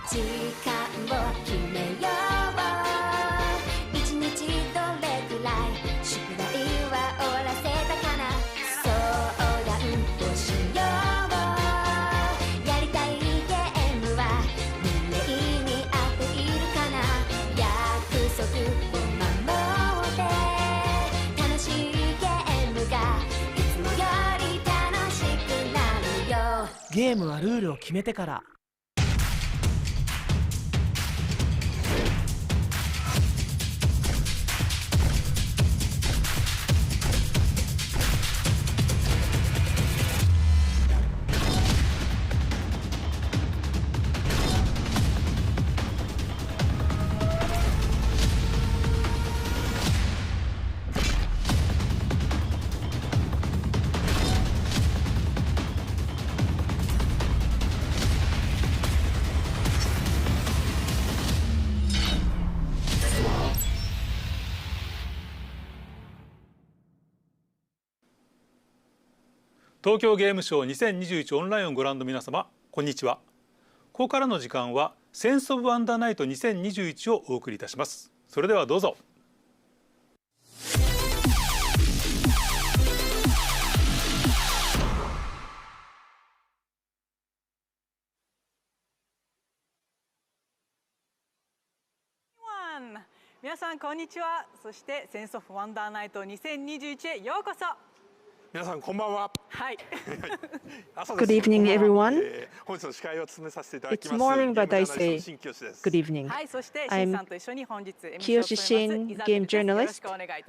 時間を決めよう。一日どれくらい宿題は終わらせたかな。相談をしよう。やりたいゲームは無礼に合っているかな。約束を守って楽しいゲームがいつもより楽しくなるよ。ゲームはルールを決めてから。東京ゲームショウ2021オンラインをご覧の皆様、こんにちは。ここからの時間はセンスオブワンダーナイト2021をお送りいたします。それではどうぞ。皆さんこんにちは。そしてセンスオブワンダーナイト2021へようこそ。皆さんこんばんは。はい。Good evening, everyone. 本日の司会を務めさせていただきます。 It's morning, but I say good evening. はい、そしてシンさんと一緒に本日 MC を Kiyoshi Shin, game journalist.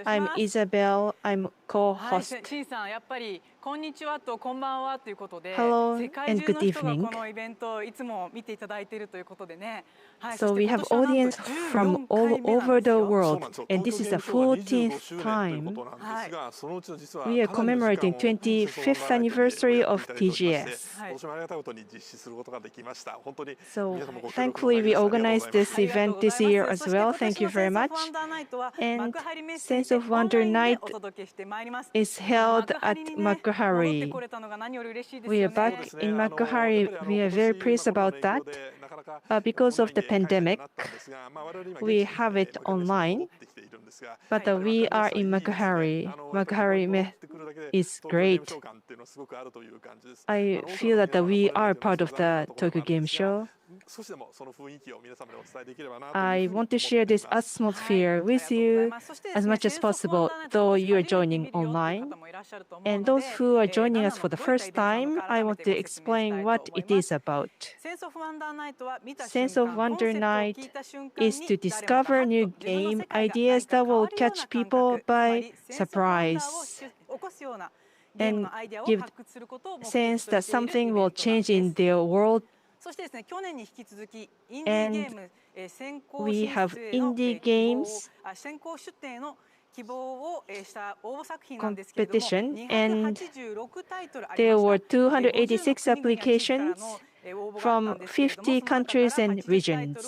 I'm Isabel. I'm co-host. シンさん、やっぱりこんにちはとこんばんはということで、 Hello 世界 and 中 good の人が evening. このイベントをいつも見ていただいているということでね。はい、 So we have audience from all over the world, and this is the 14th time we are commemorating 25th anniversary of TGS. So thankfully we organized this event this year as well. Thank you very much. And Sense of Wonder Night is held at Makuhari. We are back in Makuhari. We are very pleased about that. Because of the pandemic, we have it online, but we are in Makuhari. Makuhari is great. I feel that we are part of the Tokyo Game Show. I want to share this atmosphere with you as much as possible, though you are joining online. And those who are joining us for the first time, I want to explain what it is about. Sense of Wonder Night is to discover new game ideas that will catch people by surprise and give sense that something will change in their world. And we have indie games competition, and there were 286 applications from 50 countries and regions.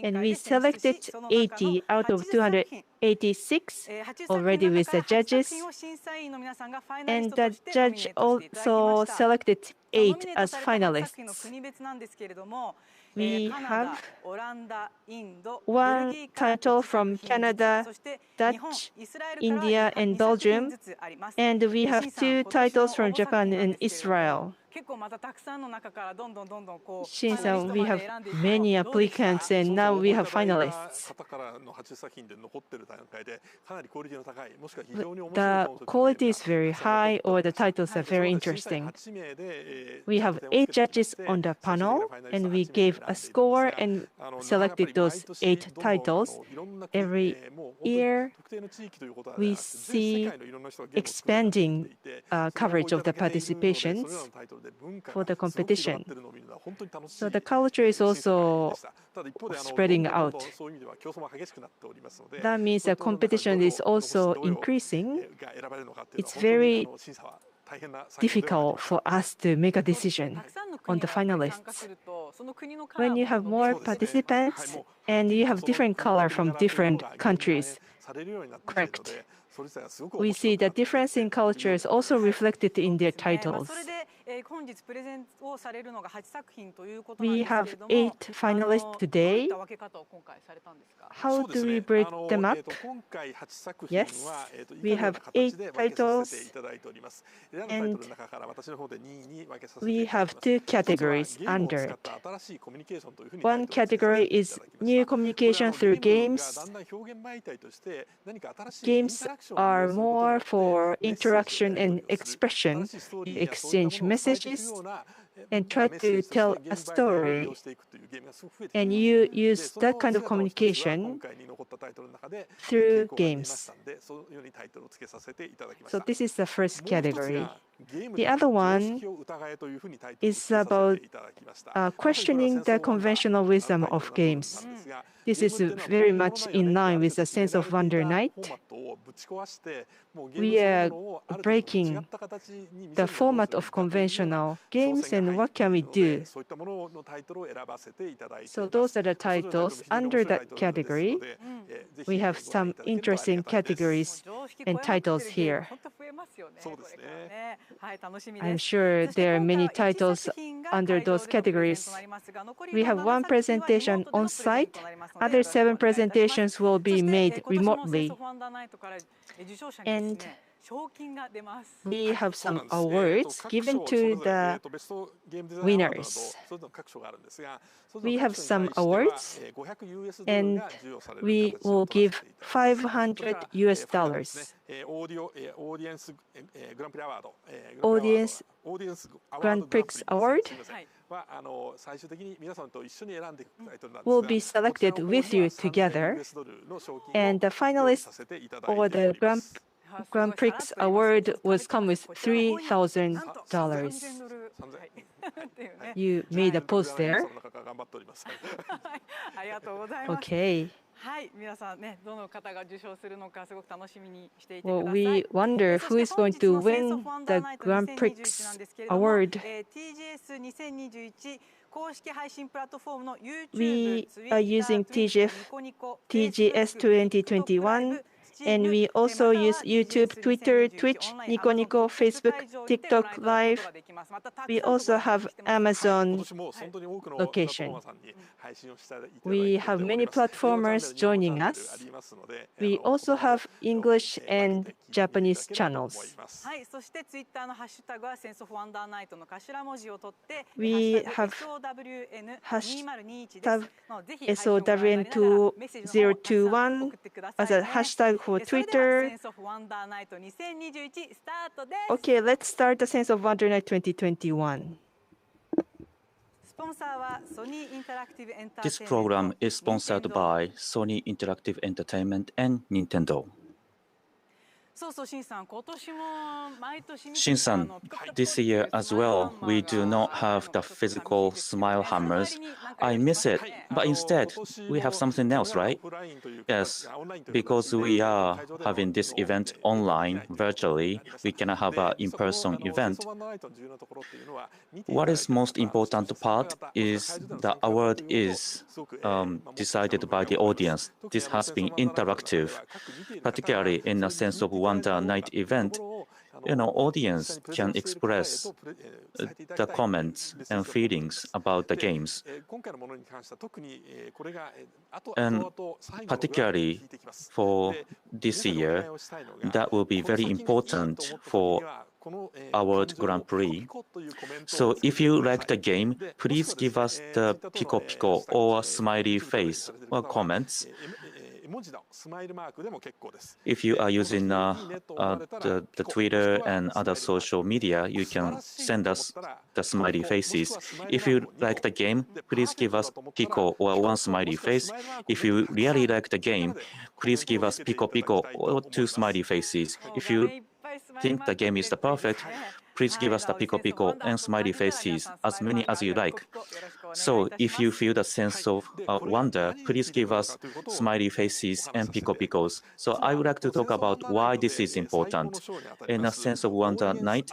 And we selected 80 out of 286 already with the judges. And the judge also selected 8 as finalists. We have one title from Canada, Dutch, India, and Belgium, and we have 2 titles from Japan and Israel. Shin-san, we have many applicants, and now we have finalists. The quality is very high, or the titles are very interesting. We have 8 judges on the panel, and we gave a score and selected those 8 titles. Every year, we see expanding coverage of the participations for the competition. So the culture is also spreading out. That means the competition is also increasing. It's very difficult for us to make a decision on the finalists. When you have more participants and you have different color from different countries, correct? We see the difference in culture is also reflected in their titles. 本日プレゼンをされるのが8作品ということなん We ですけれ have ども、 8 finalists どういっ today. た分け方を今回されたんですか？ How do we break them up? 今回8作品 Yes, は、we 以下のよう have な形 8 で分けさせて titles いただいております。例のタイトルの中から私の方で2位に分けさせて We いただ have きます。 two 一つは categories ゲームを under 使っ it. た新しいコミュニケーションというふうに One タイトルをつけさせ category てい is ただきま new した。これ communication は through ゲームが games. だんだん表現媒体として何か新しいイン Games タラクションを利 are 用することによ more って for メッセージを interaction やり and 取りをする。 expression. 新しいストーリ You ーやそういった exchange ものを伝えていく messages ような and メッ try セー to ジとして tell ゲー a ム媒体を利 story. 用していくというゲームがすごく増えてき And てい you ます。で use そ that の kind of 姿を一つは communication 今回に残ったタイトルの中で through 傾向が見えまし games. たので、そういうようにタイトルをつけさせていただきまし So た。 this is the first もう一つ category. がゲーム The で other 常 one 識を疑えというふうにタイトルをつ is けさせ about ていただきました。 questioning the conventional wisdom of games. This is very much in line with the sense of wonder night. We are breaking the format of conventional games and what can we do? So those are the titles under that category. We have some interesting categories and titles here. 本当増えますよね。これからね。はい、楽しみ I'm です。 sure そして there are 今回 many は1 titles 作品が under 会場 those でのプレゼン categories. となりますが、残り We の have 7 one 作品はリモー presentation トでの on プレゼン site. となりますので、 Other よろしくお願い 7 いたします。 presentations will そ be して made 今年もセン remotely. スオフワンダーナイトから受賞者にですね、賞金が出ます。 We have そうな some んです。 awards 各 given 賞 to それぞれ the ベストゲームデザイナーアワードなど winners. それぞれ各賞があるんですが、それぞ We れ have 各賞に some 対しては awards 500 US ドル and が授与される we 形を will 取ら give せていただきます。それか 500 ら US ファイナルですね dollars. オーディエンスグランプリアワード、Audience オーディエンスアワー Grand ドグランプ Prix リ Award すみませんは最終的に皆さんと一緒に選んでいくタイトルなん will ですが、 be こちら selected の方 with に you は3000 together. US ドルの賞金を And the 用意さ finalists せていただい or てお the ります。 Grand Prix award was come with $3,000. You made a pose there. ありがとうございます。 Okay. はい、皆さんね、どの方が受賞するのかすごく楽しみにしていてくだ Well, さい。 we wonder そ who して is going to 本日の win Sense of the Wonder Night Grand 2021 Prix なんですけれども、 award. TGS2021 公式配信プラットフォームの YouTube、 We Twitter、 are using Twitch、 ニコニコ、TGS2021, and we also use YouTube, Twitter, Twitch, Nico Nico, Facebook, TikTok Live. We also have 今 Amazon 年も本当に多くのプラットフォー location. マーさんに配信をしていただいてお We り have ます many platformers joining us. We also have English and Japanese channels. はい、そしてツイッターのハッシュタグはセンスオフワンダーナイトの頭文字を取って、 We ハッ have シュタグ SOWN2021 hashtag です。ぜひ配信をご覧になりながらメッセージの方をたくさん送ってください SOWN2021 as a ね。 hashtag for それでは Twitter. センスオフワンダーナイト2021スタートです。 Okay, let's start the Sense of Wonder Night 2021. スポンサーはソニーインタラクティブエンターテインメント。 This program is sponsored by Sony Interactive Entertainment and Nintendo. そうそう、シンさん、今年も毎年 Shin-san, this year as well, we do not have the physical smile hammers. I miss it, but instead, we have something else, right? Yes, because we are having this event online, virtually, we cannot have an in-person event. What is most important part is the award is decided by the audience. This has been interactive, particularly in a Sense of Wonder Night event. Audience can express the comments and feelings about the games. And particularly for this year, that will be very important for Award Grand Prix. So if you like the game, please give us the pico pico or smiley face or comments. If you are using the Twitter and other social media, you can send us the smiley faces. If you like the game, please give us pico or one smiley face. If you really like the game, please give us pico pico or two smiley faces. If you think the game is the perfect, please give us the pico pico and smiley faces, as many as you like. So if you feel the sense of wonder, please give us smiley faces and pico picos. So I would like to talk about why this is important. In a Sense of Wonder Night,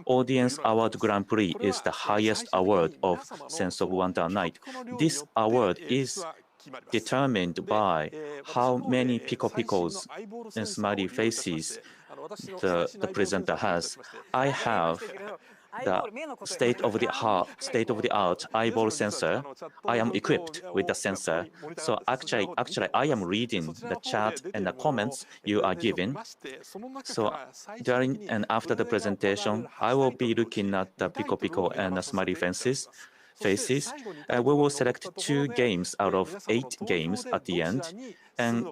Audience Award Grand Prix is the highest award of Sense of Wonder Night. This award is determined by how many pico picos and smiley faces the presenter has. I have the state-of-the-art eyeball sensor. I am equipped with the sensor. So actually, I am reading the chat and the comments you are giving. So during and after the presentation, I will be looking at the Pico Pico and the smiley faces. We will select 2 games out of 8 games at the end, and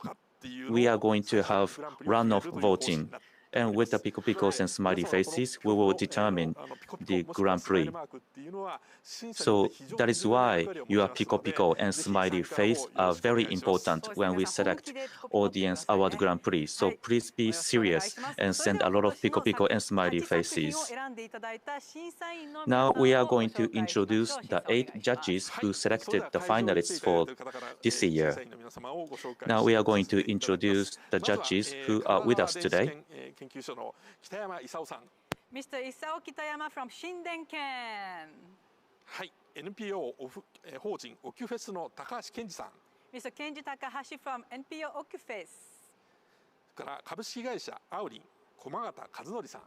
we are going to have runoff voting. And with the Pico Picos and smiley faces, we will determine the Grand Prix. So that is why your Pico Pico and smiley face are very important when we select Audience Award Grand Prix. So please be serious and send a lot of Pico Pico and smiley faces. Now we are going to introduce the 8 judges who selected the finalists for this year. Now we are going to introduce the judges who are with us today. Mr. Isao Kitayama from Shinden-ken. はい、NPO 法人オキュフェスの高橋健二さん。Mr. Kenji Takahashi from NPO Okufes. から株式会社アウリン駒形和則さん。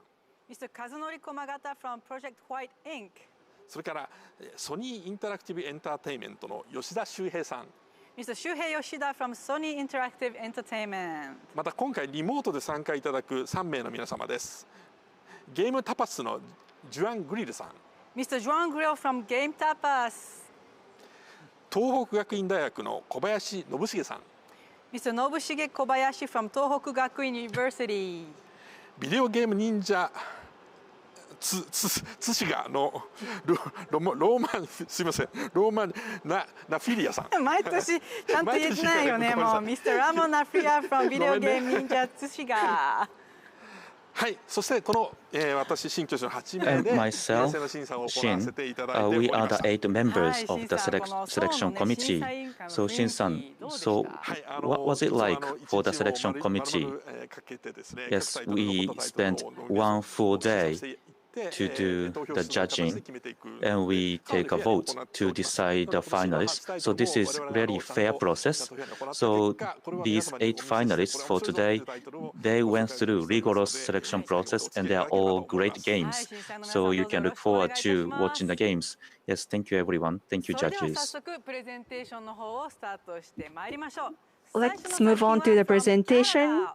Mr. Kazunori Komagata from Project White Inc. それからソニーインタラクティブエンターテインメントの吉田修平さん。Mr. Shuhei Yoshida from Sony Interactive Entertainment. また今回リモートで参加いただく3名の皆様です。ゲームタパスのジュアン・グリルさん。Mr. Juan Grill from Game Tapas. 東北学院大学の小林信重さん。Mr. Nobushige Kobayashi from Tohoku Gakuin University. ビデオゲーム忍者津市がのローマンすいませんローマンナフィリアさん。毎年ちゃんと言えてないよねもう Mr. Ramon Nafria from Video Game Ninja 津市が。はい、そしてこの、私新居の8名で myself, の審査を行わせていただいてお we り are ま the す。 8 members of the selection committee. So Shin-san, so what was it like for the selection committee? Yes, we spent 1 full day to do the judging, and we take a vote to decide the finalists. So this is really fair process. So these 8 finalists for today, they went through rigorous selection process, and they are all great games. So you can look forward to watching the games. Yes, thank you everyone. Thank you judges. Let's move on to the presentation.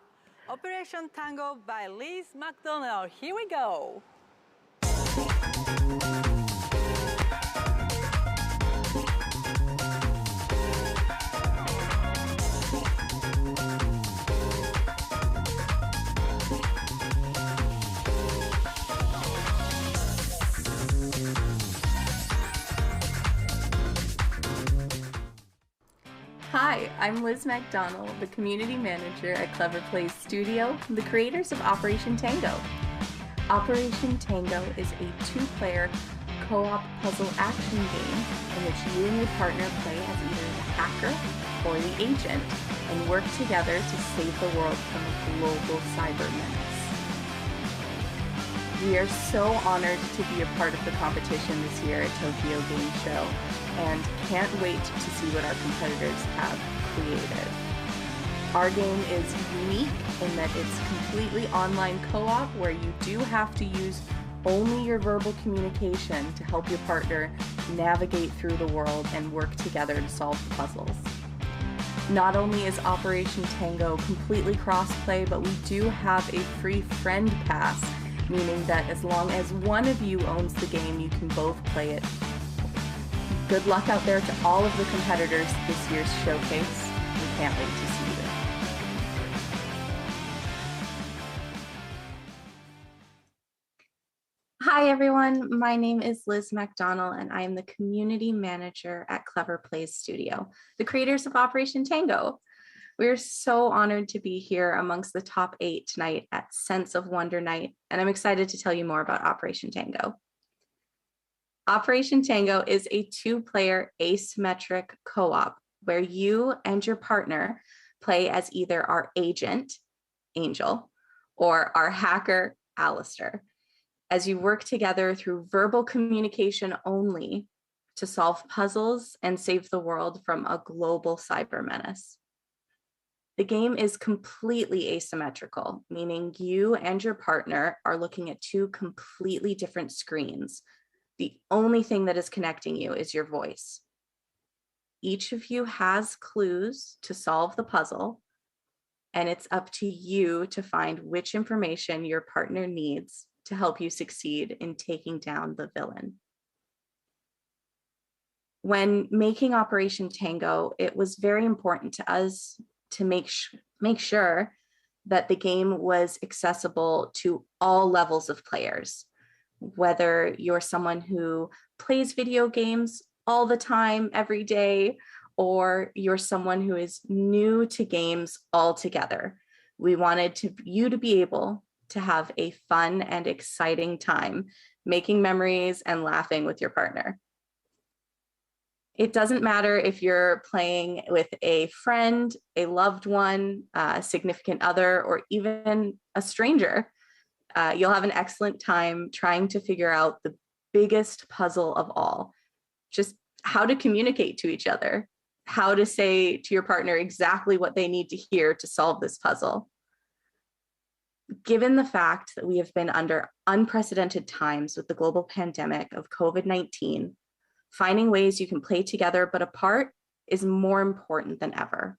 Operation Tango by Liz McDonald. Here we go. Hi, I'm Liz McDonald, the Community Manager at Clever Plays Studio, the creators of Operation Tango. Operation Tango is a 2-player co-op puzzle action game in which you and your partner play as either the hacker or the agent and work together to save the world from a global cyber menace. We are so honored to be a part of the competition this year at Tokyo Game Show and can't wait to see what our competitors have created. Our game is unique in that it's completely online co-op where you do have to use only your verbal communication to help your partner navigate through the world and work together to solve puzzles. Not only is Operation Tango completely cross-play, but we do have a free friend pass, meaning that as long as one of you owns the game, you can both play it. Good luck out there to all of the competitors this year's showcase. We can't wait to see you. Hi everyone, my name is Liz McDonald and I am the Community Manager at Clever Plays Studio, the creators of Operation Tango. We're so honored to be here amongst the top 8 tonight at Sense of Wonder Night, and I'm excited to tell you more about Operation Tango. Operation Tango is a 2-player asymmetric co-op where you and your partner play as either our agent, Angel, or our hacker, Alistair, as you work together through verbal communication only to solve puzzles and save the world from a global cyber menace. The game is completely asymmetrical, meaning you and your partner are looking at two completely different screens. The only thing that is connecting you is your voice. Each of you has clues to solve the puzzle, and it's up to you to find which information your partner needs to help you succeed in taking down the villain. When making Operation Tango, it was very important to us to make sure that the game was accessible to all levels of players, whether you're someone who plays video games all the time, every day, or you're someone who is new to games altogether. We wanted you to be able to have a fun and exciting time making memories and laughing with your partner. It doesn't matter if you're playing with a friend, a loved one, a significant other, or even a stranger. You'll have an excellent time trying to figure out the biggest puzzle of all, just how to communicate to each other, how to say to your partner exactly what they need to hear to solve this puzzle. Given the fact that we have been under unprecedented times with the global pandemic of COVID-19, finding ways you can play together but apart is more important than ever.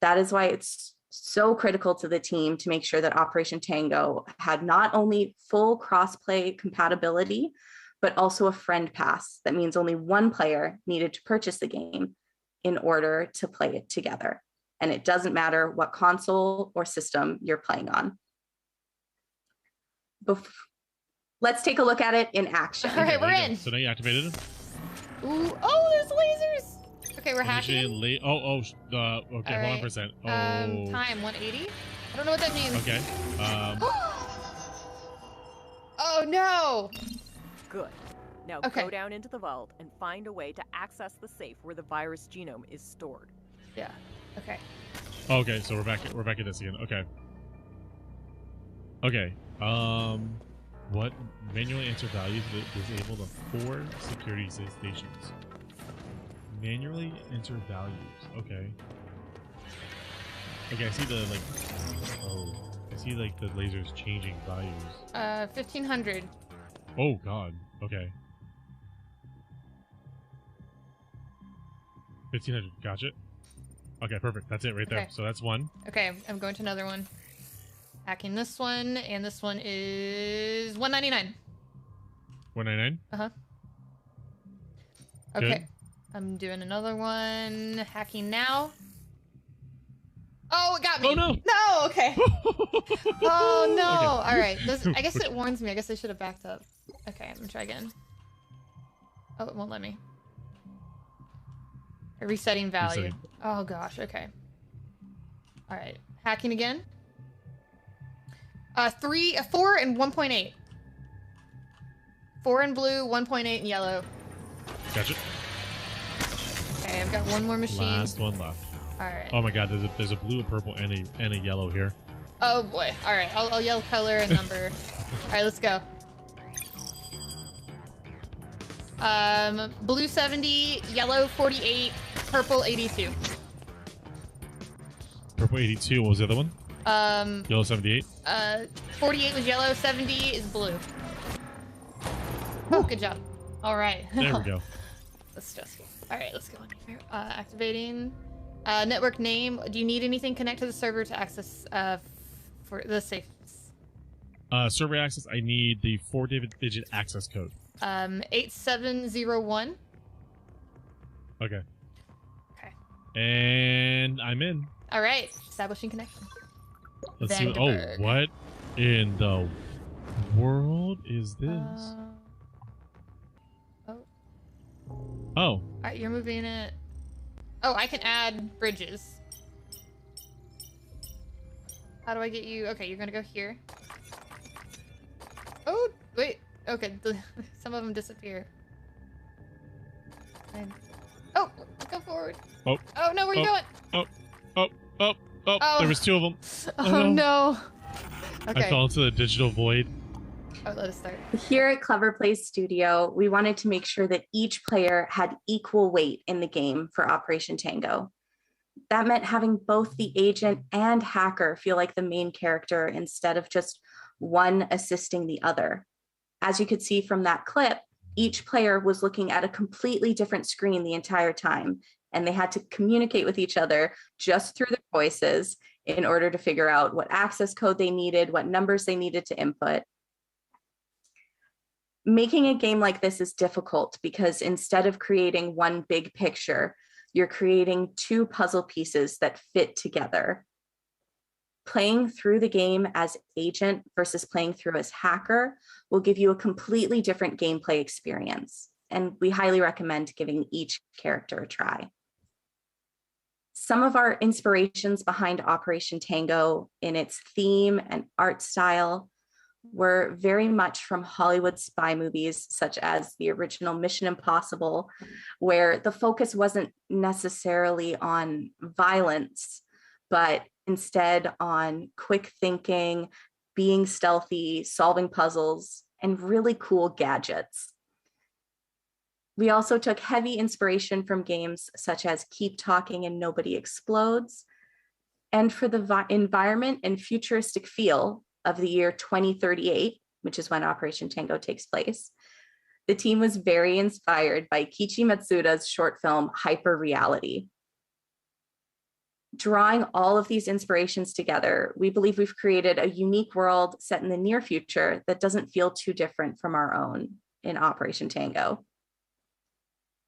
That is why it's so critical to the team to make sure that Operation Tango had not only full cross-play compatibility, but also a friend pass. That means only one player needed to purchase the game in order to play it together. And it doesn't matter what console or system you're playing on. Let's take a look at it in action. All right, we're in. So now you activated it? Ooh, oh, there's lasers. Okay, we're hacking. Okay, hold on for a second. Time 180. I don't know what that means. Okay. Oh no. Good. Now go down into the vault and find a way to access the safe where the virus genome is stored. Yeah. Okay. Okay, so we're back at this again. Okay. Okay. What manually enter values that disable the 4 security stations. Manually enter values. Okay. Okay, I see the I see like the lasers changing values. 1500. Oh god. Okay. 1500. Gotcha. Okay, perfect. That's it right there. So that's one. Okay, I'm going to another one. Hacking this one, and this one is 199. 199? Uh-huh. Okay. Good. I'm doing another one. Hacking now. Oh, it got me. Oh, no. No, okay. Oh, no. Okay. All right. I guess it warns me. I guess I should have backed up. Okay, I'm going to try again. Oh, it won't let me. Resetting value. Resetting. Oh, gosh. Okay. All right. Hacking again. 4 and 1.8. 4 in blue, 1.8 in yellow. Gotcha. Okay, I've got one more machine. Last one left. All right. Oh my god, there's a blue, a purple, and a yellow here. Oh boy. All right, I'll yell color and number. All right, let's go. Blue 70, yellow 48, purple 82. Purple 82. What was the other one? Yellow 78. 48 was yellow, 70 is blue. Oh, good job. All right. There we go. That's stressful. All right, let's go on here. Activating. Network name. Do you need anything connected to the server to access for the safes? Server access. I need the 4-digit access code. 8701. Okay. Okay. And I'm in. All right. Establishing connection. Let's see. Oh, what in the world is this? Oh. All right, you're moving it. Oh, I can add bridges. How do I get you? Okay, you're gonna go here. Oh, wait. Okay, some of them disappear. Oh, go forward. Oh. Oh no, where are you going? Oh, there was 2 of them. Oh no. Okay. I fell into the digital void. Oh, let us start. Here at Clever Play Studio, we wanted to make sure that each player had equal weight in the game for Operation Tango. That meant having both the agent and hacker feel like the main character instead of just one assisting the other. As you could see from that clip, each player was looking at a completely different screen the entire time, and they had to communicate with each other just through their voices in order to figure out what access code they needed, what numbers they needed to input. Making a game like this is difficult because instead of creating one big picture, you're creating two puzzle pieces that fit together. Playing through the game as agent versus playing through as hacker will give you a completely different gameplay experience, and we highly recommend giving each character a try. Some of our inspirations behind Operation Tango in its theme and art style were very much from Hollywood spy movies, such as the original Mission Impossible, where the focus wasn't necessarily on violence, but instead on quick thinking, being stealthy, solving puzzles, and really cool gadgets. We also took heavy inspiration from games such as Keep Talking and Nobody Explodes. And for the environment and futuristic feel of the year 2038, which is when Operation Tango takes place, the team was very inspired by Kichi Matsuda's short film, Hyper Reality. Drawing all of these inspirations together, we believe we've created a unique world set in the near future that doesn't feel too different from our own in Operation Tango.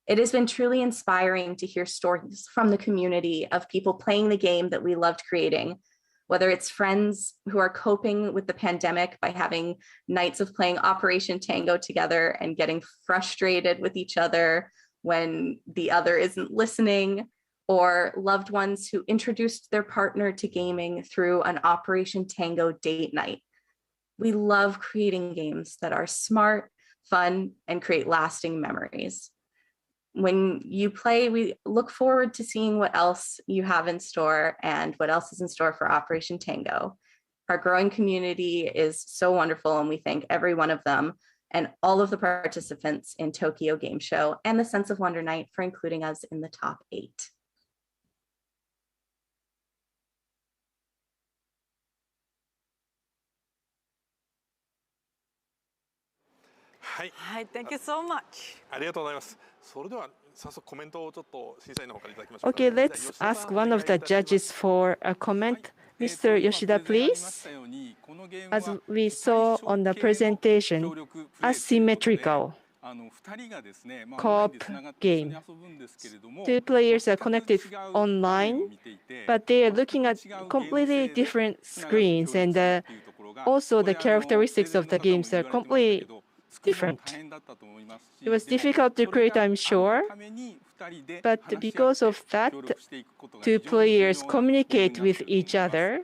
It has been truly inspiring to hear stories from the community of people playing the game that we loved creating, whether it's friends who are coping with the pandemic by having nights of playing Operation Tango together and getting frustrated with each other when the other isn't listening, or loved ones who introduced their partner to gaming through an Operation Tango date night. We love creating games that are smart, fun, and create lasting memories. When you play, we look forward to seeing what else you have in store and what else is in store for Operation Tango. Our growing community is so wonderful, and we thank every one of them and all of the participants in Tokyo Game Show and the Sense of Wonder Night for including us in the top 8. Thank you so much. ありがとうございます。それでは早速コメントをちょっと審査員の方からいただきましょう。Okay, let's ask one of the judges for a comment. Mr. Yoshida, please. As we saw on the presentation, asymmetrical co-op game. Two players are connected online, but they are looking at completely different screens, and also the characteristics of the games are completely different. It was difficult to create, I'm sure, but because of that, two players communicate with each other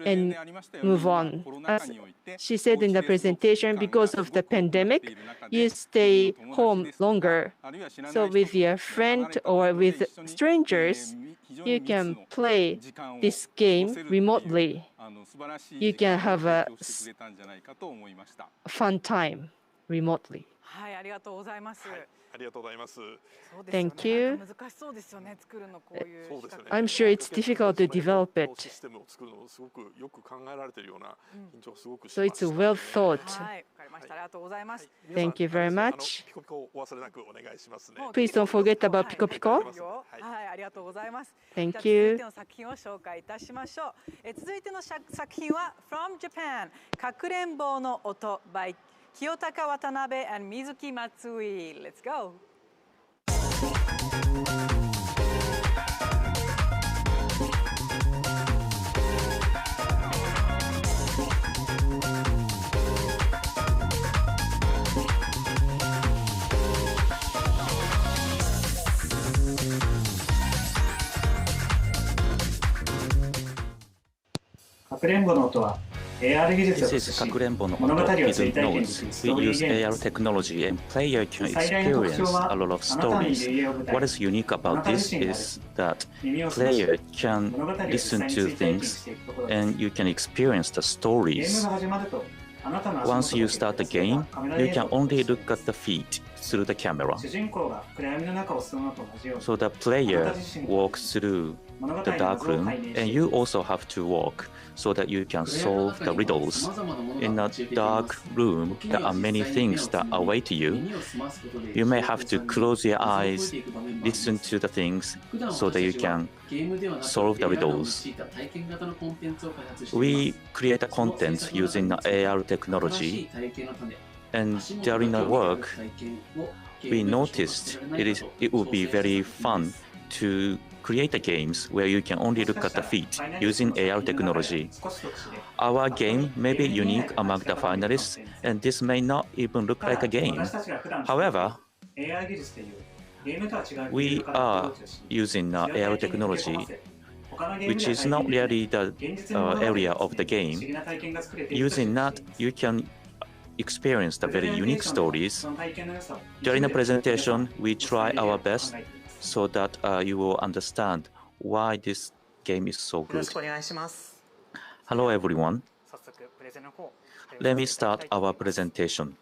and move on. As she said in the presentation, because of the pandemic, you stay home longer. So with your friend or with strangers, you can play this game remotely. You can have a fun time remotely. ありがとうございます。ありがとうございます。Thank you. 難しそうですよね、作るのこういう。I'm sure it's difficult to develop it. システムを作るのすごくよく考えられているような緊張すごくし So ます。 it's well thought. はい、わかりました。ありがとうございます。 Thank you very much. ピコピコお忘れなくお願いしますね。 Please don't forget about Pico Pico. はい、ありがとうございます。 Thank じゃあ続い you. ての作品を紹介いたしましょう。続いての作品は From Japan かくれんぼうの音 by 清高渡辺 and Mizuki Matsui. Let's go. かくれんぼの音は AR 技術を This 駆 is 使し Kakurenbo 物語を no 追 Hidden 体験 Notes. するス We トーリー use ゲーム AR です technology and player can 最大の特 experience 徴は a lot of あなたのいる stories. 家を舞台 What is unique あな about た this 自身がある is that 耳を澄まし player て can 物語を実 listen 際に to 追体験 things していくところです and you can experience the ゲーム stories. が始まるとあなたの足 Once 元 you をチェッ start ク the するの game, はカメラ you 映像 can only look at the feed. through the camera. 主人公が暗闇の中を進むのと同じように So the player walks through the dark room, and you also have to walk so that you can solve the riddles. In a dark room, there are many things that await you. You may have to close your eyes, listen to the things so that you can solve the riddles. We create a content using AR technology, and during the work, we noticed it would be very fun to create the games where you can only look at the feet using AR technology. Our game may be unique among the finalists, and this may not even look like a game. However, we are using AR technology, which is not really the area of the game. Using that, you can experience the very unique stories. During the presentation, we try our best so that you will understand why this game is so good. Hello everyone. Let me start our presentation.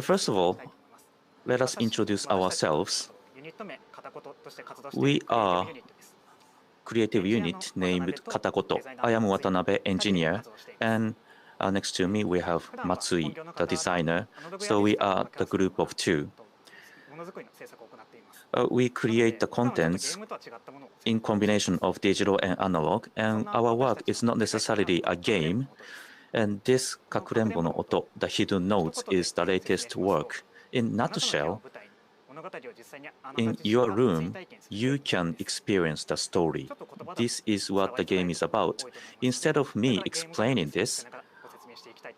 First of all, let us introduce ourselves. We are creative unit named Katakoto. I am Watanabe, engineer, and next to me we have Matsui, the designer. So we are the group of two. We create the contents in combination of digital and analog, and our work is not necessarily a game. And this Kakurenbo no Oto, the hidden notes, is the latest work. In nutshell, in your room, you can experience the story. This is what the game is about. Instead of me explaining this,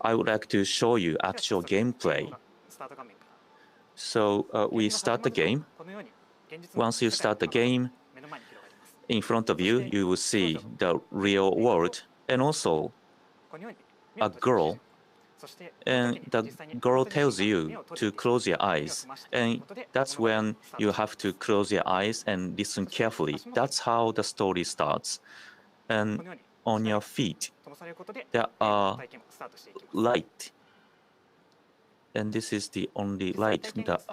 I would like to show you actual gameplay. So we start the game. Once you start the game, in front of you, you will see the real world and also a girl. And the girl tells you to close your eyes. And that's when you have to close your eyes and listen carefully. That's how the story starts. And on your feet, there are light. And this is the only light that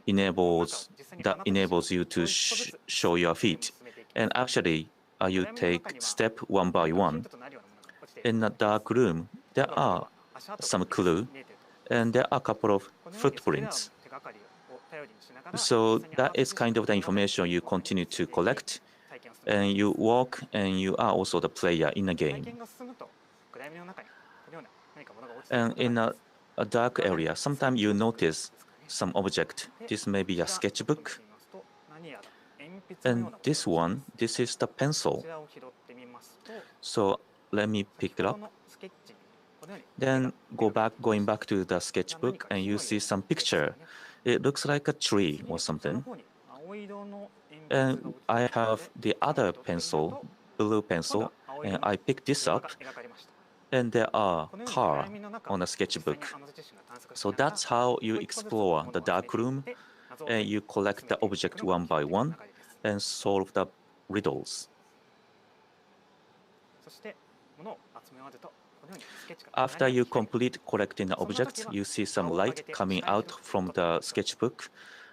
enables you to show your feet. And actually, you take step one by one. In a dark room, there are some clues, and there are a couple of footprints. So that is kind of the information you continue to collect, and you walk, and you are also the player in a game. And in a dark area, sometimes you notice some object. This may be a sketchbook. And this one, this is the pencil. So let me pick it up. Then going back to the sketchbook, and you see some picture. It looks like a tree or something. And I have the other pencil, blue pencil, and I pick this up. And there are cars on the sketchbook. So that's how you explore the dark room, and you collect the object one by one and solve the riddles. After you complete collecting the objects, you see some light coming out from the sketchbook.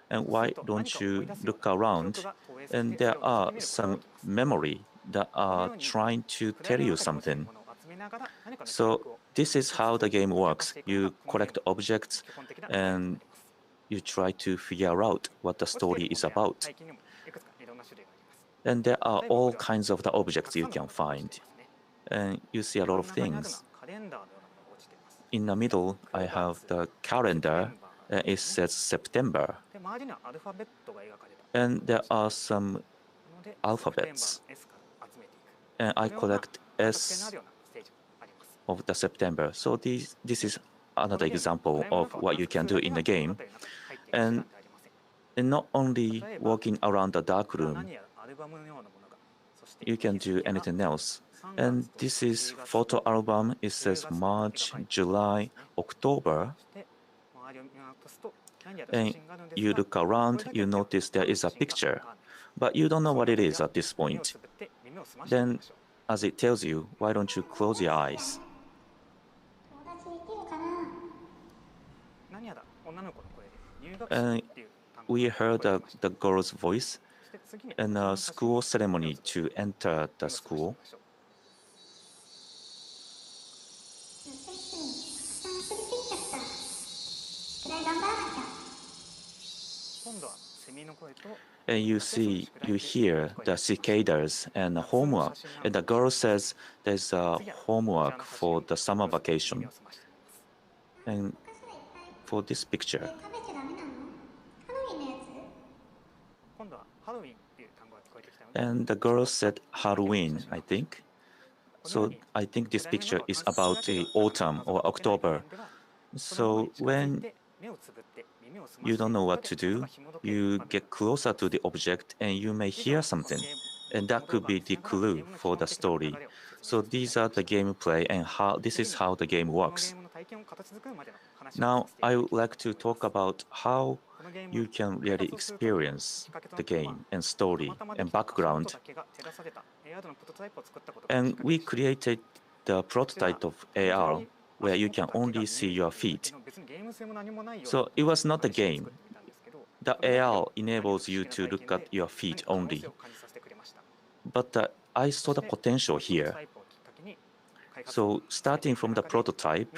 And why don't you look around? And there are some memory that are trying to tell you something. So this is how the game works. You collect objects and you try to figure out what the story is about. And there are all kinds of the objects you can find. And you see a lot of things. In the middle, I have the calendar. It says September. And there are some alphabets. And I collect S of the September. So this is another example of what you can do in the game. And not only walking around the dark room, you can do anything else. And this is photo album. It says March, July, October. And you look around, you notice there is a picture, but you don't know what it is at this point. Then, as it tells you, why don't you close your eyes? And we heard the girl's voice in a school ceremony to enter the school. And you hear the cicadas and homework. And the girl says there's a homework for the summer vacation. And for this picture. And the girl said Halloween, I think. So I think this picture is about the autumn or October. So when you don't know what to do, you get closer to the object and you may hear something. And that could be the clue for the story. So these are the gameplay and this is how the game works. Now I would like to talk about how you can really experience the game and story and background. And we created the prototype of AR where you can only see your feet. So it was not a game. The AR enables you to look at your feet only. But I saw the potential here. So starting from the prototype,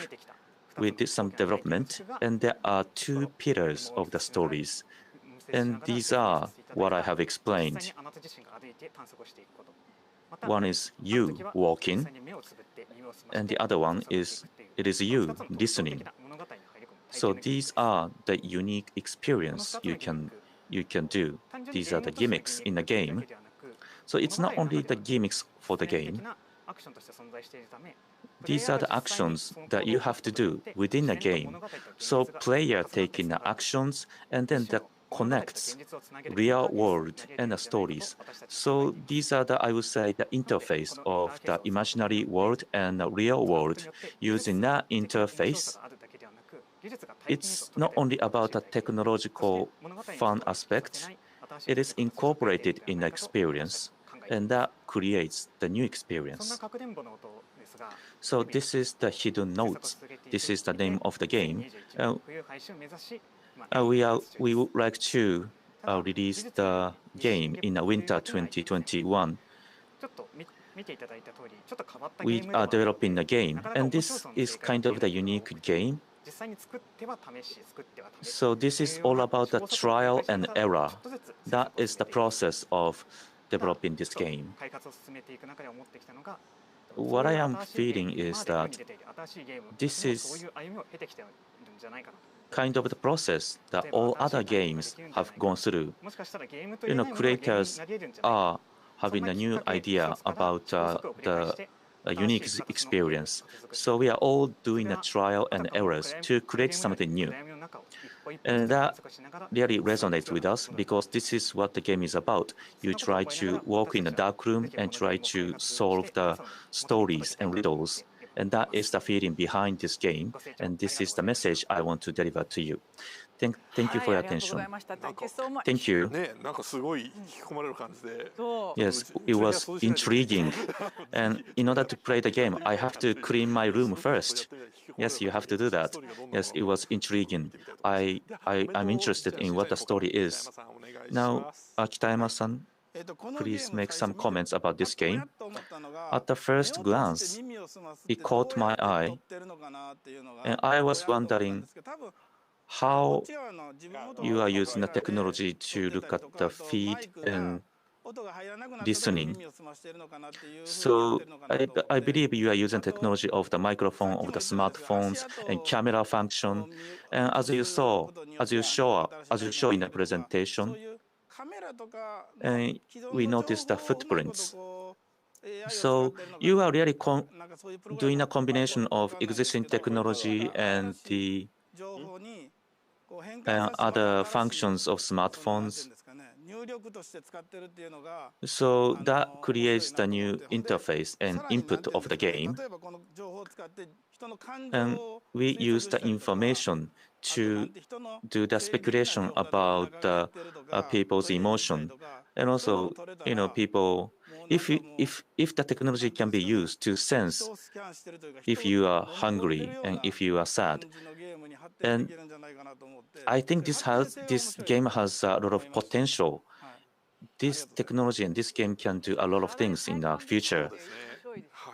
we did some development, and there are two pillars of the stories. And these are what I have explained. One is you walking, and the other one is it is you listening. So these are the unique experience you can do. These are the gimmicks in the game. So it's not only the gimmicks for the game. These are the actions that you have to do within the game. So player taking the actions and then that connects real world and the stories. So these are I would say, the interface of the imaginary world and the real world. Using that interface, it's not only about the technological fun aspect, it is incorporated in the experience, and that creates the new experience. So this is the hidden notes. This is the name of the game. We would like to release the game in winter 2021. We are developing the game, and this is kind of the unique game. So this is all about the trial and error. That is the process of developing this game. What I am feeling is that this is kind of the process that all other games have gone through. Creators are having a new idea about the unique experience. So we are all doing a trial and errors to create something new. And that really resonates with us because this is what the game is about. You try to walk in a dark room and try to solve the stories and riddles. And that is the feeling behind this game. And this is the message I want to deliver to you. Thank you for your attention. Thank you. Yes, it was intriguing. And in order to play the game, I have to clean my room first. Yes, you have to do that. Yes, it was intriguing. I'm interested in what the story is. Now, Kitayama-san, please make some comments about this game. At the first glance, it caught my eye, and I was wondering how you are using the technology to look at the feed and listening. So I believe you are using technology of the microphone, of the smartphones, and camera function. And as you show in the presentation, and we noticed the footprints. So you are really doing a combination of existing technology and the other functions of smartphones. So that creates the new interface and input of the game. And we use the information to do the speculation about people's emotion. And also, people, if the technology can be used to sense if you are hungry and if you are sad, And I think this game has a lot of potential. This technology and this game can do a lot of things in the future.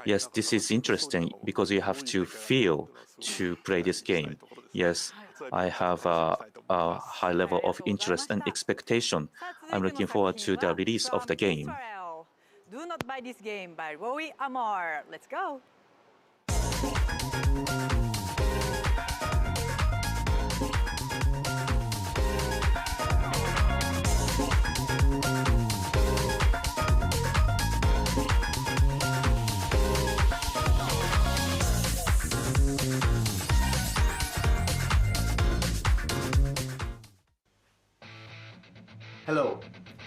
Yes, this is interesting because you have to feel to play this game. Yes, I have a high level of interest and expectation. I'm looking forward to the release of the game. Do Not Buy This Game by Roy Amar. Let's go. Hello,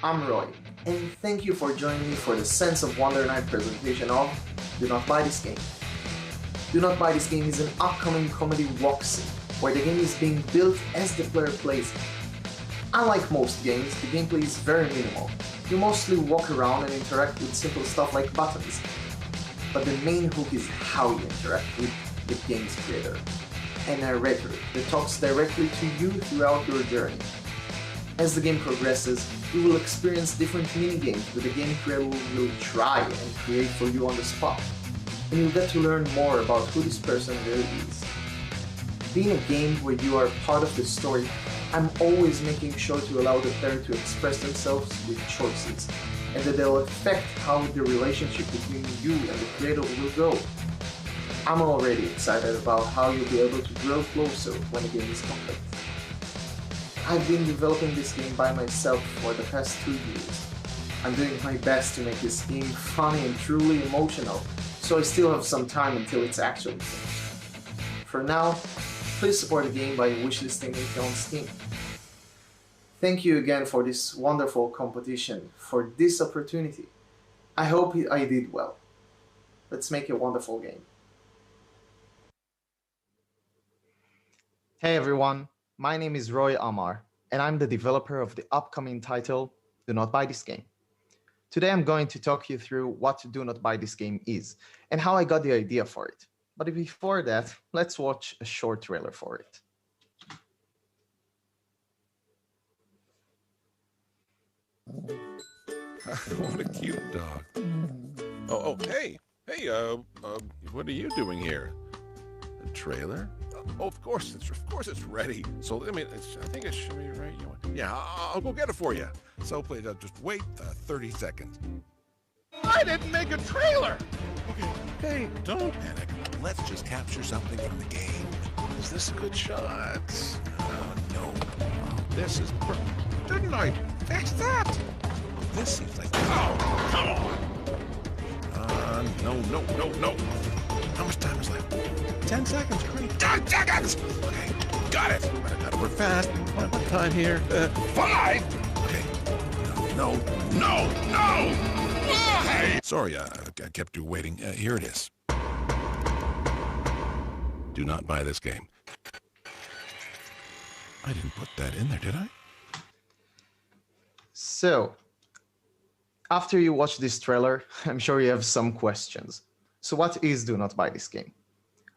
I'm Roy, and thank you for joining me for the Sense of Wonder Night presentation of Do Not Buy This Game. Do Not Buy This Game is an upcoming comedy walk sim, where the game is being built as the player plays it. Unlike most games, the gameplay is very minimal. You mostly walk around and interact with simple stuff like buttons. But the main hook is how you interact with the game's creator, a narrator that talks directly to you throughout your journey. As the game progresses, you will experience different mini-games that the game creator will try and create for you on the spot, and you'll get to learn more about who this person really is. Being a game where you are part of the story, I'm always making sure to allow the player to express themselves with choices, and that they'll affect how the relationship between you and the creator will go. I'm already excited about how you'll be able to grow closer when the game is complete. I've been developing this game by myself for the past 2 years. I'm doing my best to make this game funny and truly emotional, so I still have some time until it's actually finished. For now, please support the game by wishlisting it on Steam. Thank you again for this wonderful competition, for this opportunity. I hope I did well. Let's make a wonderful game. Hey everyone, my name is Roy Amar, and I'm the developer of the upcoming title, Do Not Buy This Game. Today I'm going to talk you through what Do Not Buy This Game is, and how I got the idea for it. But before that, let's watch a short trailer for it. What a cute dog. Oh, hey, what are you doing here? A trailer? Oh, of course it's ready. So I think it should be right. Yeah, I'll go get it for you. So please, just wait 30 seconds. I didn't make a trailer. Okay, don't panic. Let's just capture something from the game. Is this a good shot? No. This is didn't I fix that? This seems like come on. No. How much time is left? 10 seconds, hurry. 10 seconds! Okay, got it. But I gotta work fast. What time here? 5! Okay. No! Why? Sorry, I kept you waiting. Here it is. Do not buy this game. I didn't put that in there, did I? So, after you watch this trailer, I'm sure you have some questions. So what is Do Not Buy This Game?